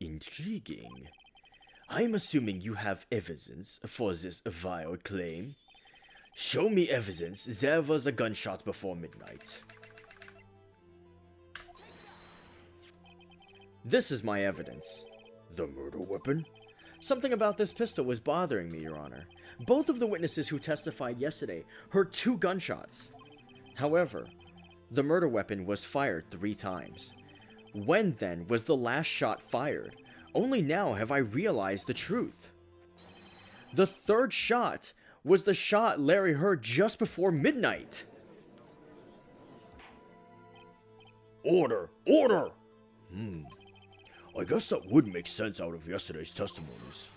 Intriguing. I'm assuming you have evidence for this vile claim. Show me evidence there was a gunshot before midnight. This is my evidence. The murder weapon? Something about this pistol was bothering me, Your Honor. Both of the witnesses who testified yesterday heard 2 gunshots. However, the murder weapon was fired 3 times. When then was the last shot fired? Only now have I realized the truth. The 3rd shot was the shot Larry heard just before midnight. Order! Order! I guess that would make sense out of yesterday's testimonies.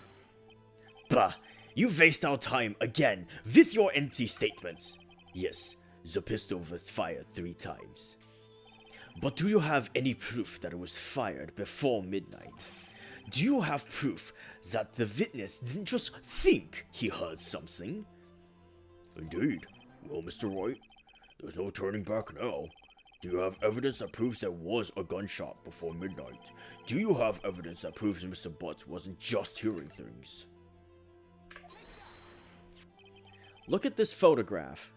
Bah! You waste our time again with your empty statements. Yes, the pistol was fired 3 times. But do you have any proof that it was fired before midnight? Do you have proof that the witness didn't just think he heard something? Indeed. Well, Mr. Wright, there's no turning back now. Do you have evidence that proves there was a gunshot before midnight? Do you have evidence that proves Mr. Butts wasn't just hearing things? Look at this photograph.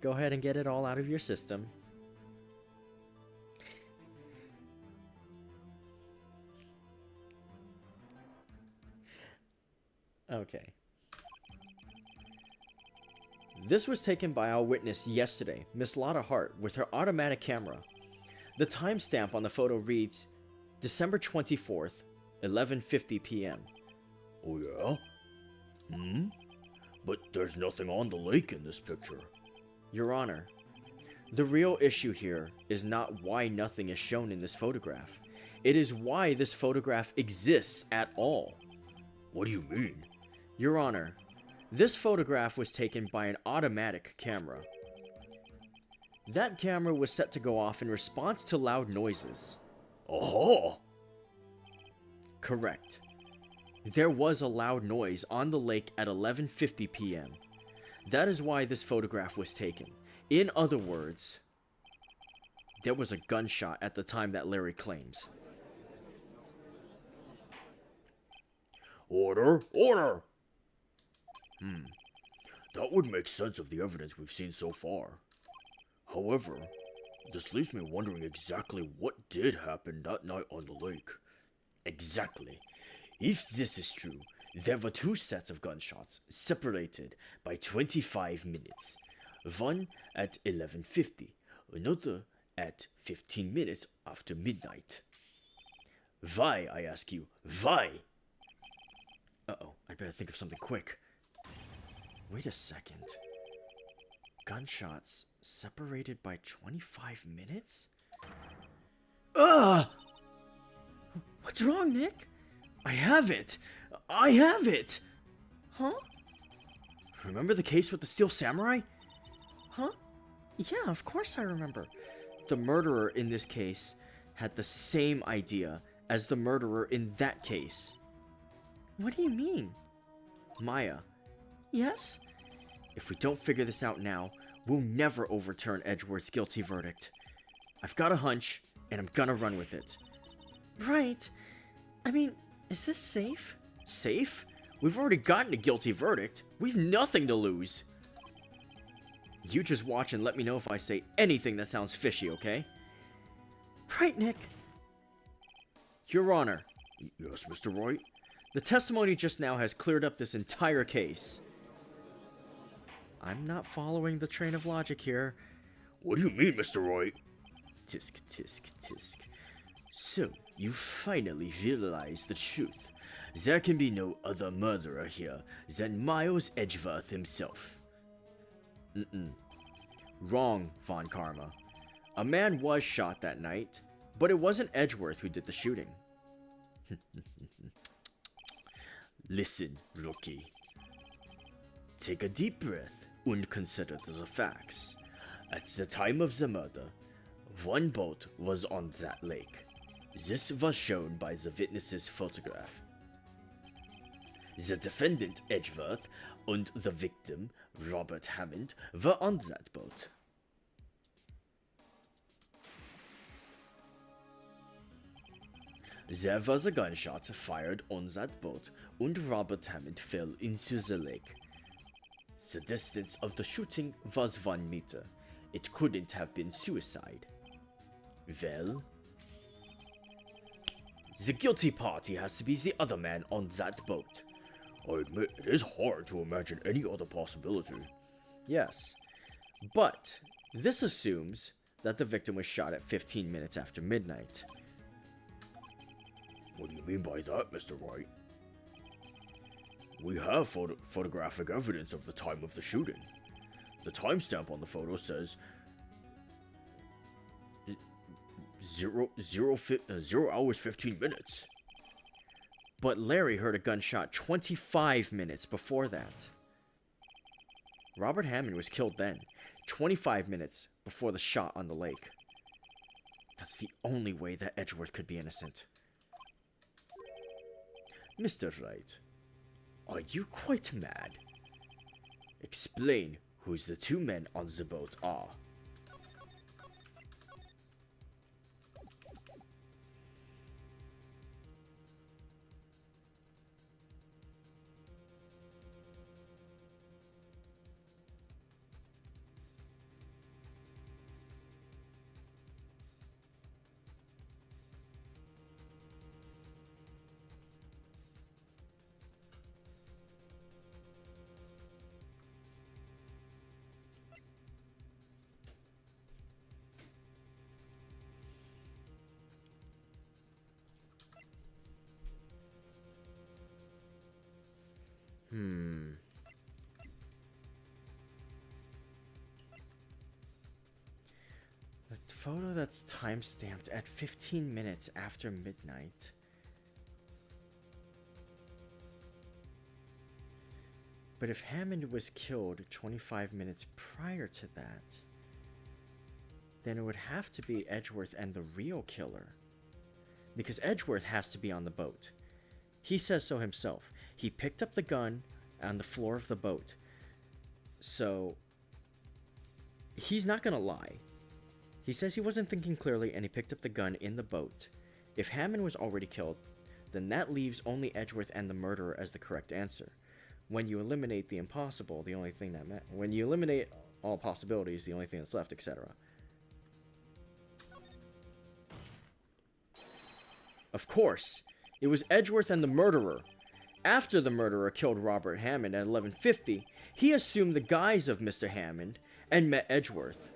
Go ahead and get it all out of your system. Okay. This was taken by our witness yesterday, Miss Lotta Hart, with her automatic camera. The timestamp on the photo reads December 24th, 11:50 p.m. Oh yeah? But there's nothing on the lake in this picture. Your Honor, the real issue here is not why nothing is shown in this photograph. It is why this photograph exists at all. What do you mean? Your Honor, this photograph was taken by an automatic camera. That camera was set to go off in response to loud noises. Oh! Correct. There was a loud noise on the lake at 11:50 p.m. That is why this photograph was taken. In other words, there was a gunshot at the time that Larry claims. Order! Order! That would make sense of the evidence we've seen so far. However, this leaves me wondering exactly what did happen that night on the lake. Exactly. If this is true, there were 2 sets of gunshots, separated by 25 minutes. One at 11:50, another at 15 minutes after midnight. Why, I ask you, why? Uh-oh, I better think of something quick. Wait a second. Gunshots separated by 25 minutes? Ugh! What's wrong, Nick? I have it! I have it! Huh? Remember the case with the Steel Samurai? Huh? Yeah, of course I remember. The murderer in this case had the same idea as the murderer in that case. What do you mean? Maya. Yes? If we don't figure this out now, we'll never overturn Edgeworth's guilty verdict. I've got a hunch, and I'm gonna run with it. Right. I mean, is this safe? Safe? We've already gotten a guilty verdict. We've nothing to lose. You just watch and let me know if I say anything that sounds fishy, okay? Right, Nick. Your Honor, Yes, Mr. Wright? the testimony just now has cleared up this entire case. I'm not following the train of logic here. What do you mean, Mr. Wright? Tisk, tisk, tisk. So, you finally realize the truth. There can be no other murderer here than Miles Edgeworth himself. Wrong, Von Karma. A man was shot that night, but it wasn't Edgeworth who did the shooting. Listen, rookie. Take a deep breath and consider the facts. At the time of the murder, one boat was on that lake. This was shown by the witness's photograph. The defendant, Edgeworth, and the victim, Robert Hammond, were on that boat. There was a gunshot fired on that boat, and Robert Hammond fell into the lake. The distance of the shooting was 1 meter. It couldn't have been suicide. Well, the guilty party has to be the other man on that boat. I admit it is hard to imagine any other possibility. Yes, but this assumes that the victim was shot at 15 minutes after midnight. What do you mean by that, Mr. Wright? We have photographic evidence of the time of the shooting. The timestamp on the photo says 0 hours 15 minutes. But Larry heard a gunshot 25 minutes before that. Robert Hammond was killed then, 25 minutes before the shot on the lake. That's the only way that Edgeworth could be innocent. Mr. Wright, are you quite mad? Explain who the two men on the boat are. The photo that's timestamped at 15 minutes after midnight. But if Hammond was killed 25 minutes prior to that, then it would have to be Edgeworth and the real killer. Because Edgeworth has to be on the boat. He says so himself. He picked up the gun on the floor of the boat. So, he's not gonna lie. He says he wasn't thinking clearly and he picked up the gun in the boat. If Hammond was already killed, then that leaves only Edgeworth and the murderer as the correct answer. When you eliminate the impossible, the only thing that when you eliminate all possibilities, the only thing that's left, etc. Of course, it was Edgeworth and the murderer. After the murderer killed Robert Hammond at 11:50, he assumed the guise of Mr. Hammond and met Edgeworth.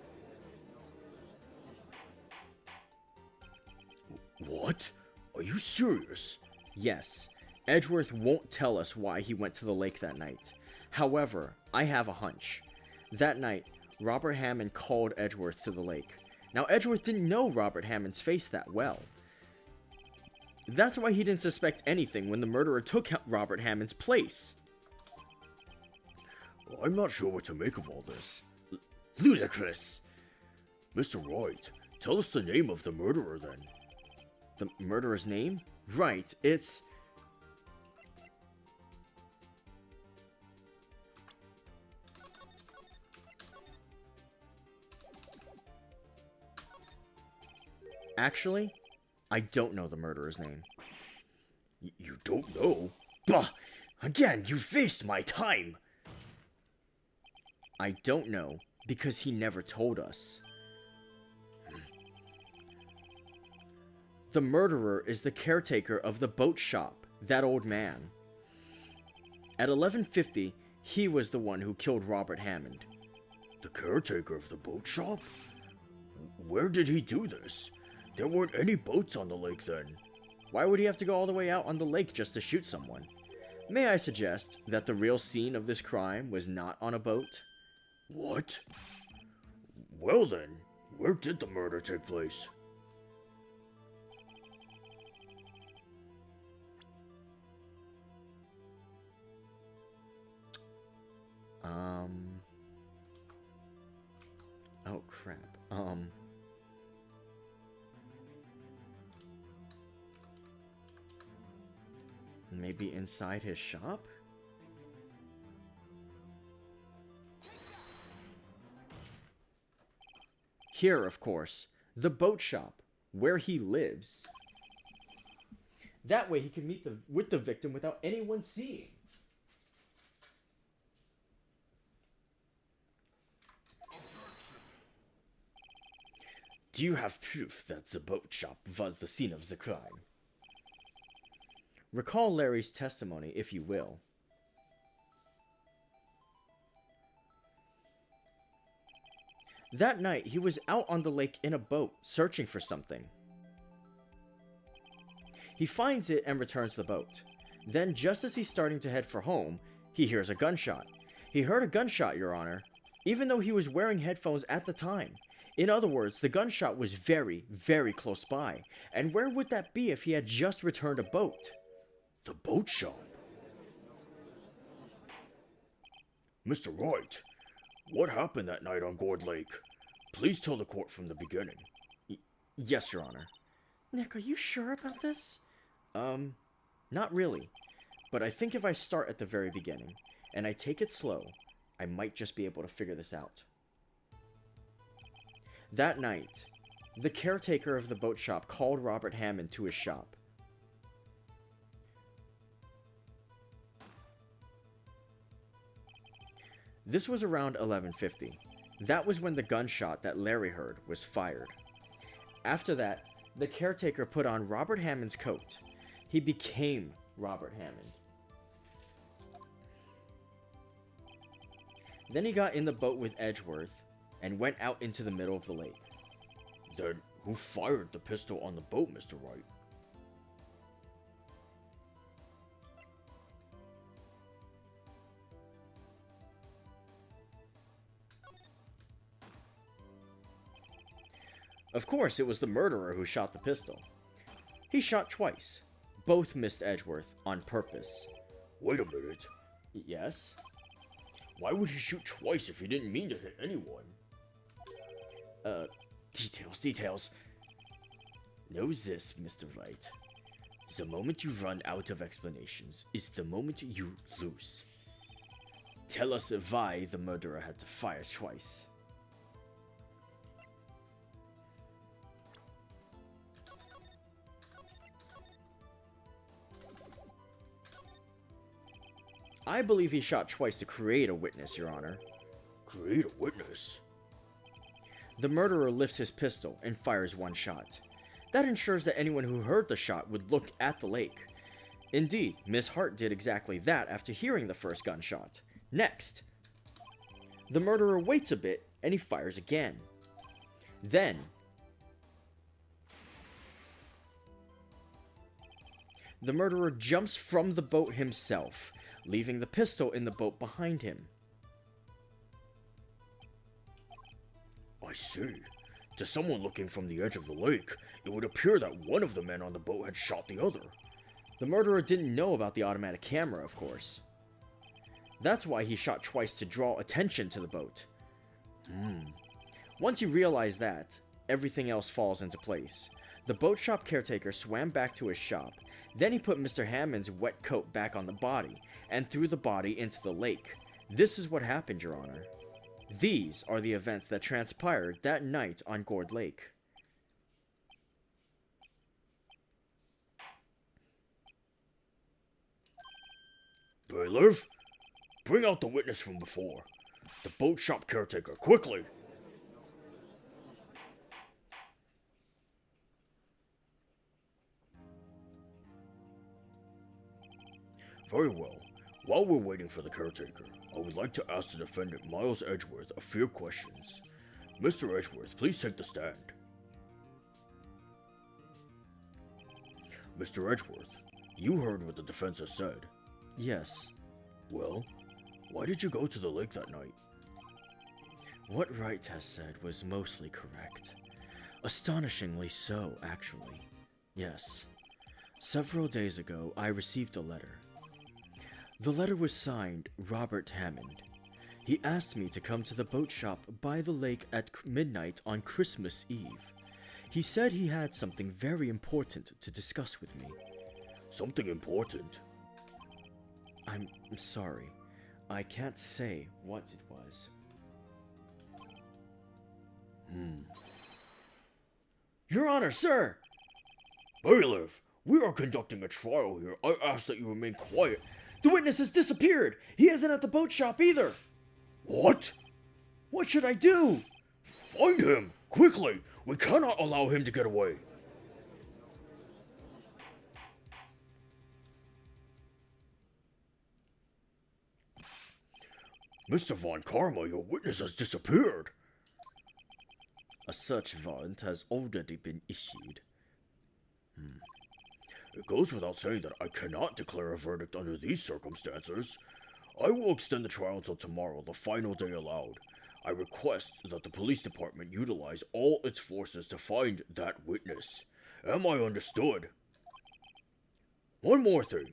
What? Are you serious? Yes, Edgeworth won't tell us why he went to the lake that night. However, I have a hunch. That night, Robert Hammond called Edgeworth to the lake. Now, Edgeworth didn't know Robert Hammond's face that well. That's why he didn't suspect anything when the murderer took Robert Hammond's place. I'm not sure what to make of all this. Ludicrous! Mr. Wright, tell us the name of the murderer then. The murderer's name? Right, it's... Actually, I don't know the murderer's name. You don't know? Bah! Again, you waste my time! I don't know, because he never told us. The murderer is the caretaker of the boat shop, that old man. At 11:50, he was the one who killed Robert Hammond. The caretaker of the boat shop? Where did he do this? There weren't any boats on the lake then. Why would he have to go all the way out on the lake just to shoot someone? May I suggest that the real scene of this crime was not on a boat? What? Well then, where did the murder take place? Oh crap. Maybe inside his shop? Here, of course, the boat shop, where he lives. That way he can meet with the victim without anyone seeing. Do you have proof that the boat shop was the scene of the crime? Recall Larry's testimony, if you will. That night, he was out on the lake in a boat, searching for something. He finds it and returns the boat. Then, just as he's starting to head for home, he hears a gunshot. He heard a gunshot, Your Honor, even though he was wearing headphones at the time. In other words, the gunshot was very, very close by. And where would that be if he had just returned a boat? The boat shop? Mr. Wright, what happened that night on Gourd Lake? Please tell the court from the beginning. Yes, Your Honor. Nick, are you sure about this? Not really. But I think if I start at the very beginning, and I take it slow, I might just be able to figure this out. That night, the caretaker of the boat shop called Robert Hammond to his shop. This was around 11:50. That was when the gunshot that Larry heard was fired. After that, the caretaker put on Robert Hammond's coat. He became Robert Hammond. Then he got in the boat with Edgeworth and went out into the middle of the lake. Then who fired the pistol on the boat, Mr. Wright? Of course, it was the murderer who shot the pistol. He shot twice. Both missed Edgeworth on purpose. Wait a minute. Yes? Why would he shoot twice if he didn't mean to hit anyone? Details. Know this, Mr. Wright. The moment you run out of explanations is the moment you lose. Tell us why the murderer had to fire twice. I believe he shot twice to create a witness, Your Honor. Create a witness? The murderer lifts his pistol and fires one shot. That ensures that anyone who heard the shot would look at the lake. Indeed, Miss Hart did exactly that after hearing the first gunshot. Next, the murderer waits a bit and he fires again. Then, the murderer jumps from the boat himself, leaving the pistol in the boat behind him. I see. To someone looking from the edge of the lake, it would appear that one of the men on the boat had shot the other. The murderer didn't know about the automatic camera, of course. That's why he shot twice to draw attention to the boat. Once you realize that, everything else falls into place. The boat shop caretaker swam back to his shop. Then he put Mr. Hammond's wet coat back on the body, and threw the body into the lake. This is what happened, Your Honor. These are the events that transpired that night on Gourd Lake. Bailiff, bring out the witness from before. The boat shop caretaker, quickly! Very well. While we're waiting for the caretaker, I would like to ask the defendant Miles Edgeworth a few questions. Mr. Edgeworth, please take the stand. Mr. Edgeworth, you heard what the defense has said. Yes. Well, why did you go to the lake that night? What Wright has said was mostly correct. Astonishingly so, actually. Yes. Several days ago, I received a letter. The letter was signed Robert Hammond. He asked me to come to the boat shop by the lake at midnight on Christmas Eve. He said he had something very important to discuss with me. Something important? I'm sorry. I can't say what it was. Your Honor, sir! Bailiff, we are conducting a trial here. I ask that you remain quiet. The witness has disappeared! He isn't at the boat shop either! What? What should I do? Find him! Quickly! We cannot allow him to get away! Mr. von Karma, your witness has disappeared! A search warrant has already been issued. It goes without saying that I cannot declare a verdict under these circumstances. I will extend the trial until tomorrow, the final day allowed. I request that the police department utilize all its forces to find that witness. Am I understood? One more thing.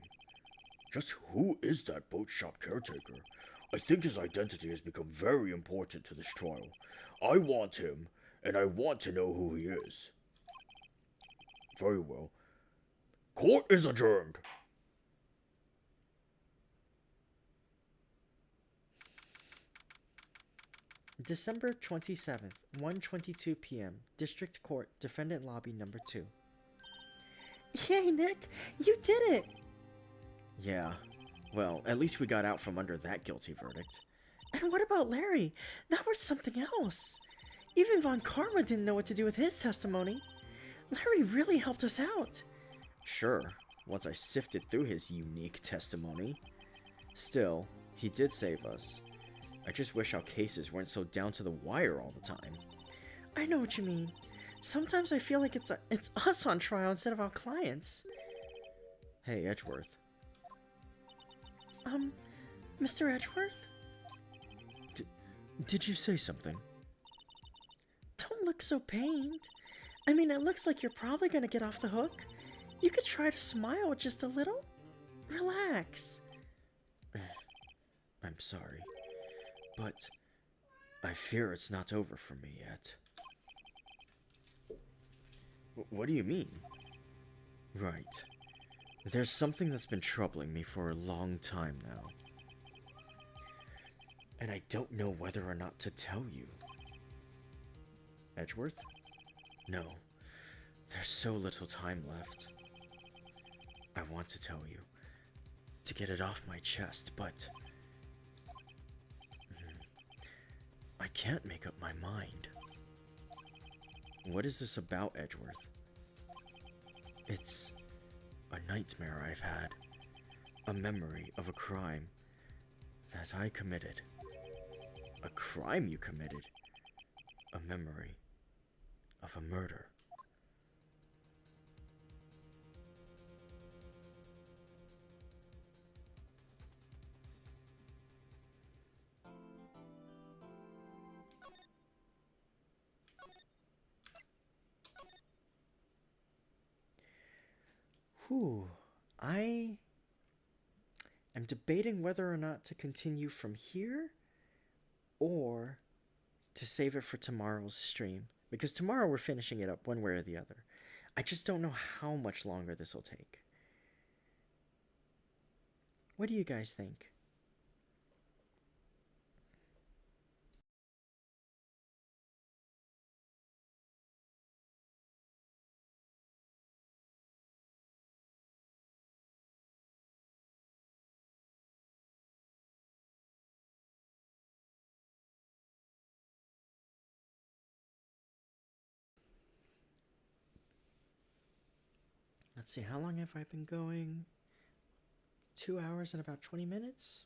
Just who is that boat shop caretaker? I think his identity has become very important to this trial. I want him, and I want to know who he is. Very well. Court is adjourned. December 27th, 1:22 p.m. District Court, Defendant Lobby Number 2. Yay, Nick! You did it! Yeah. Well, at least we got out from under that guilty verdict. And what about Larry? That was something else. Even Von Karma didn't know what to do with his testimony. Larry really helped us out. Sure, once I sifted through his unique testimony. Still, he did save us. I just wish our cases weren't so down to the wire all the time. I know what you mean. Sometimes I feel like it's us on trial instead of our clients. Hey, Edgeworth. Mr. Edgeworth? Did you say something? Don't look so pained. I mean, it looks like you're probably gonna get off the hook. You could try to smile just a little. Relax. I'm sorry, but I fear it's not over for me yet. What do you mean? Right. There's something that's been troubling me for a long time now. And I don't know whether or not to tell you. Edgeworth? No. There's so little time left. I want to tell you. To get it off my chest, but... I can't make up my mind. What is this about, Edgeworth? It's a nightmare I've had. A memory of a crime that I committed. A crime you committed? A memory of a murder. I am debating whether or not to continue from here or to save it for tomorrow's stream. Because tomorrow we're finishing it up one way or the other. I just don't know how much longer this will take. What do you guys think? Let's see, how long have I been going? 2 hours and about 20 minutes?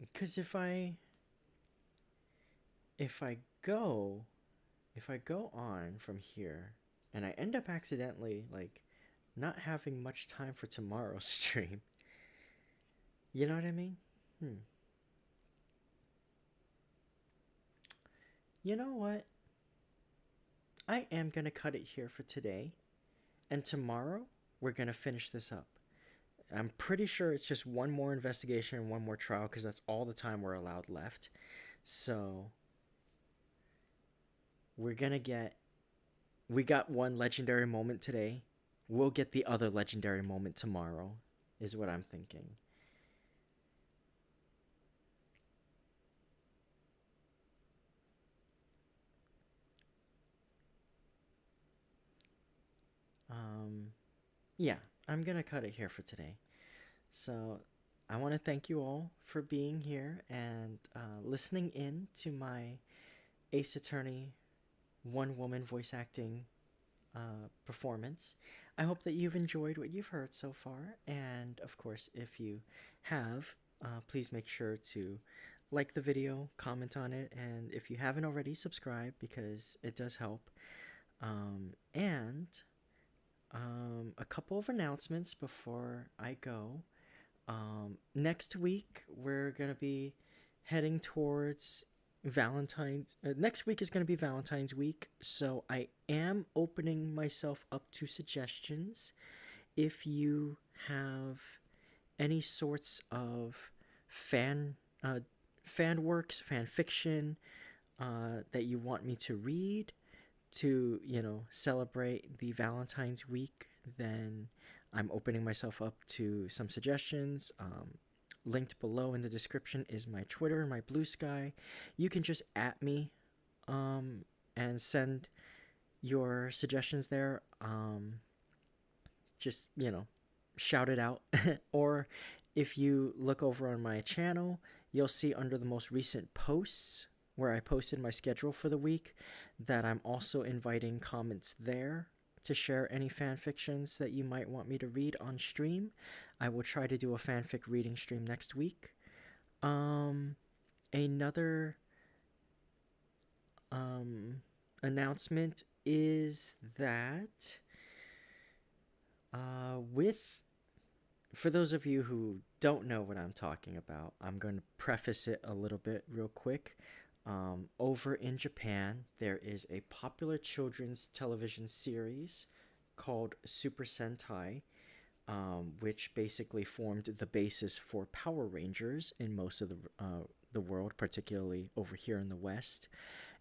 Because if I go if I go on from here and I end up accidentally like not having much time for tomorrow's stream, you know what I mean? You know what? I am gonna cut it here for today, and tomorrow we're gonna finish this up. I'm pretty sure it's just one more investigation and one more trial because that's all the time we're allowed left. So we're gonna get. We got one legendary moment today. We'll get the other legendary moment tomorrow, is what I'm thinking. Yeah, I'm gonna cut it here for today. So I want to thank you all for being here and listening in to my Ace Attorney one woman voice acting performance. I hope that you've enjoyed what you've heard so far. And of course, if you have, please make sure to like the video, comment on it, and if you haven't already, subscribe because it does help. And a couple of announcements before I go. Next week, we're going to be heading towards Valentine's. Next week is going to be Valentine's week, so I am opening myself up to suggestions. If you have any sorts of fan fan works, fan fiction that you want me to read to, celebrate the Valentine's week, then I'm opening myself up to some suggestions. Linked below in the description is my Twitter, my Blue Sky. You can just at me and send your suggestions there. Just, shout it out. Or if you look over on my channel, you'll see under the most recent posts where I posted my schedule for the week that I'm also inviting comments there to share any fan fictions that you might want me to read on stream. I will try to do a fanfic reading stream next week. Another announcement is that with for those of you who don't know what I'm talking about, I'm going to preface it a little bit real quick. Over in Japan, there is a popular children's television series called Super Sentai, which basically formed the basis for Power Rangers in most of the world, particularly over here in the West.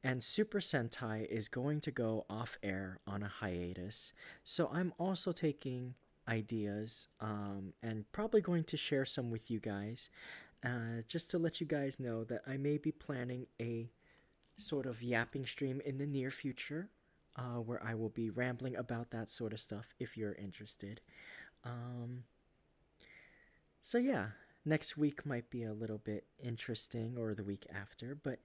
And Super Sentai is going to go off air on a hiatus. So I'm also taking ideas and probably going to share some with you guys. Just to let you guys know that I may be planning a sort of yapping stream in the near future where I will be rambling about that sort of stuff if you're interested. So, yeah, next week might be a little bit interesting or the week after, but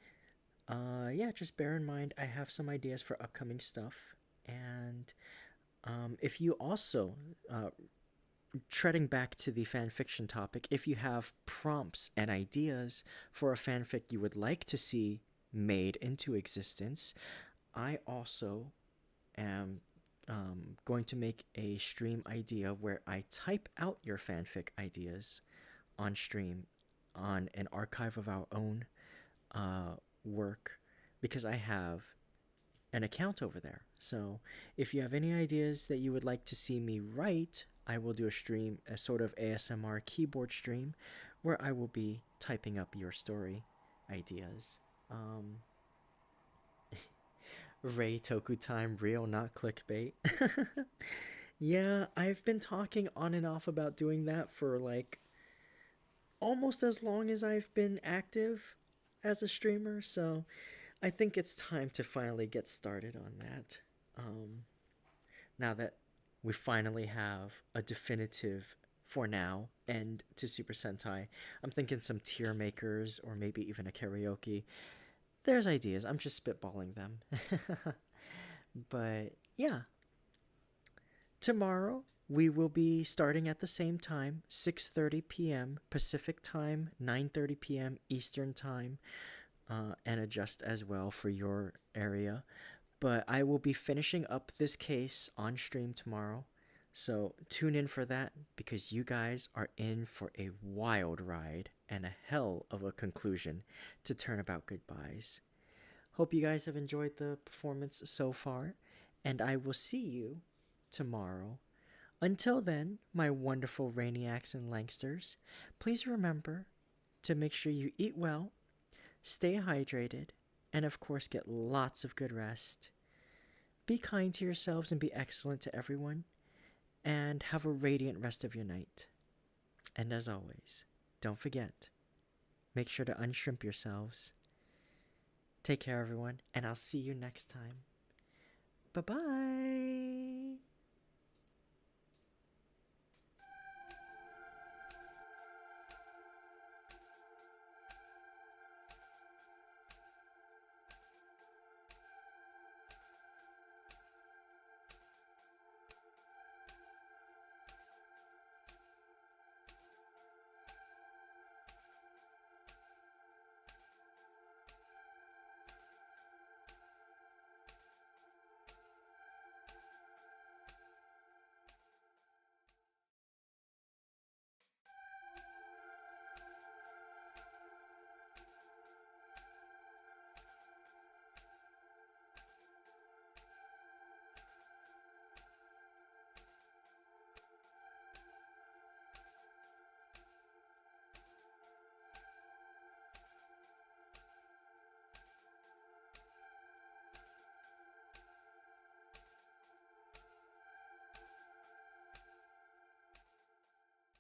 yeah, just bear in mind I have some ideas for upcoming stuff. And if you also treading back to the fanfiction topic, if you have prompts and ideas for a fanfic you would like to see made into existence, I also am going to make a stream idea where I type out your fanfic ideas on stream on an archive of our own work because I have an account over there. So if you have any ideas that you would like to see me write, I will do a stream, a sort of ASMR keyboard stream, where I will be typing up your story ideas. Ray Toku time, real, not clickbait. Yeah, I've been talking on and off about doing that for like almost as long as I've been active as a streamer, so I think it's time to finally get started on that. Now that we finally have a definitive for now and to Super Sentai. I'm thinking some tier makers or maybe even a karaoke. There's ideas. I'm just spitballing them. But yeah, tomorrow we will be starting at the same time, 6:30 p.m. Pacific time, 9:30 p.m. Eastern time, and adjust as well for your area. But I will be finishing up this case on stream tomorrow. So tune in for that because you guys are in for a wild ride and a hell of a conclusion to Turnabout Goodbyes. Hope you guys have enjoyed the performance so far, and I will see you tomorrow. Until then, my wonderful Rainiacs and Langsters, please remember to make sure you eat well, stay hydrated, and of course get lots of good rest. Be kind to yourselves and be excellent to everyone, and have a radiant rest of your night. And as always, don't forget, make sure to unshrimp yourselves. Take care, everyone, and I'll see you next time. Bye bye.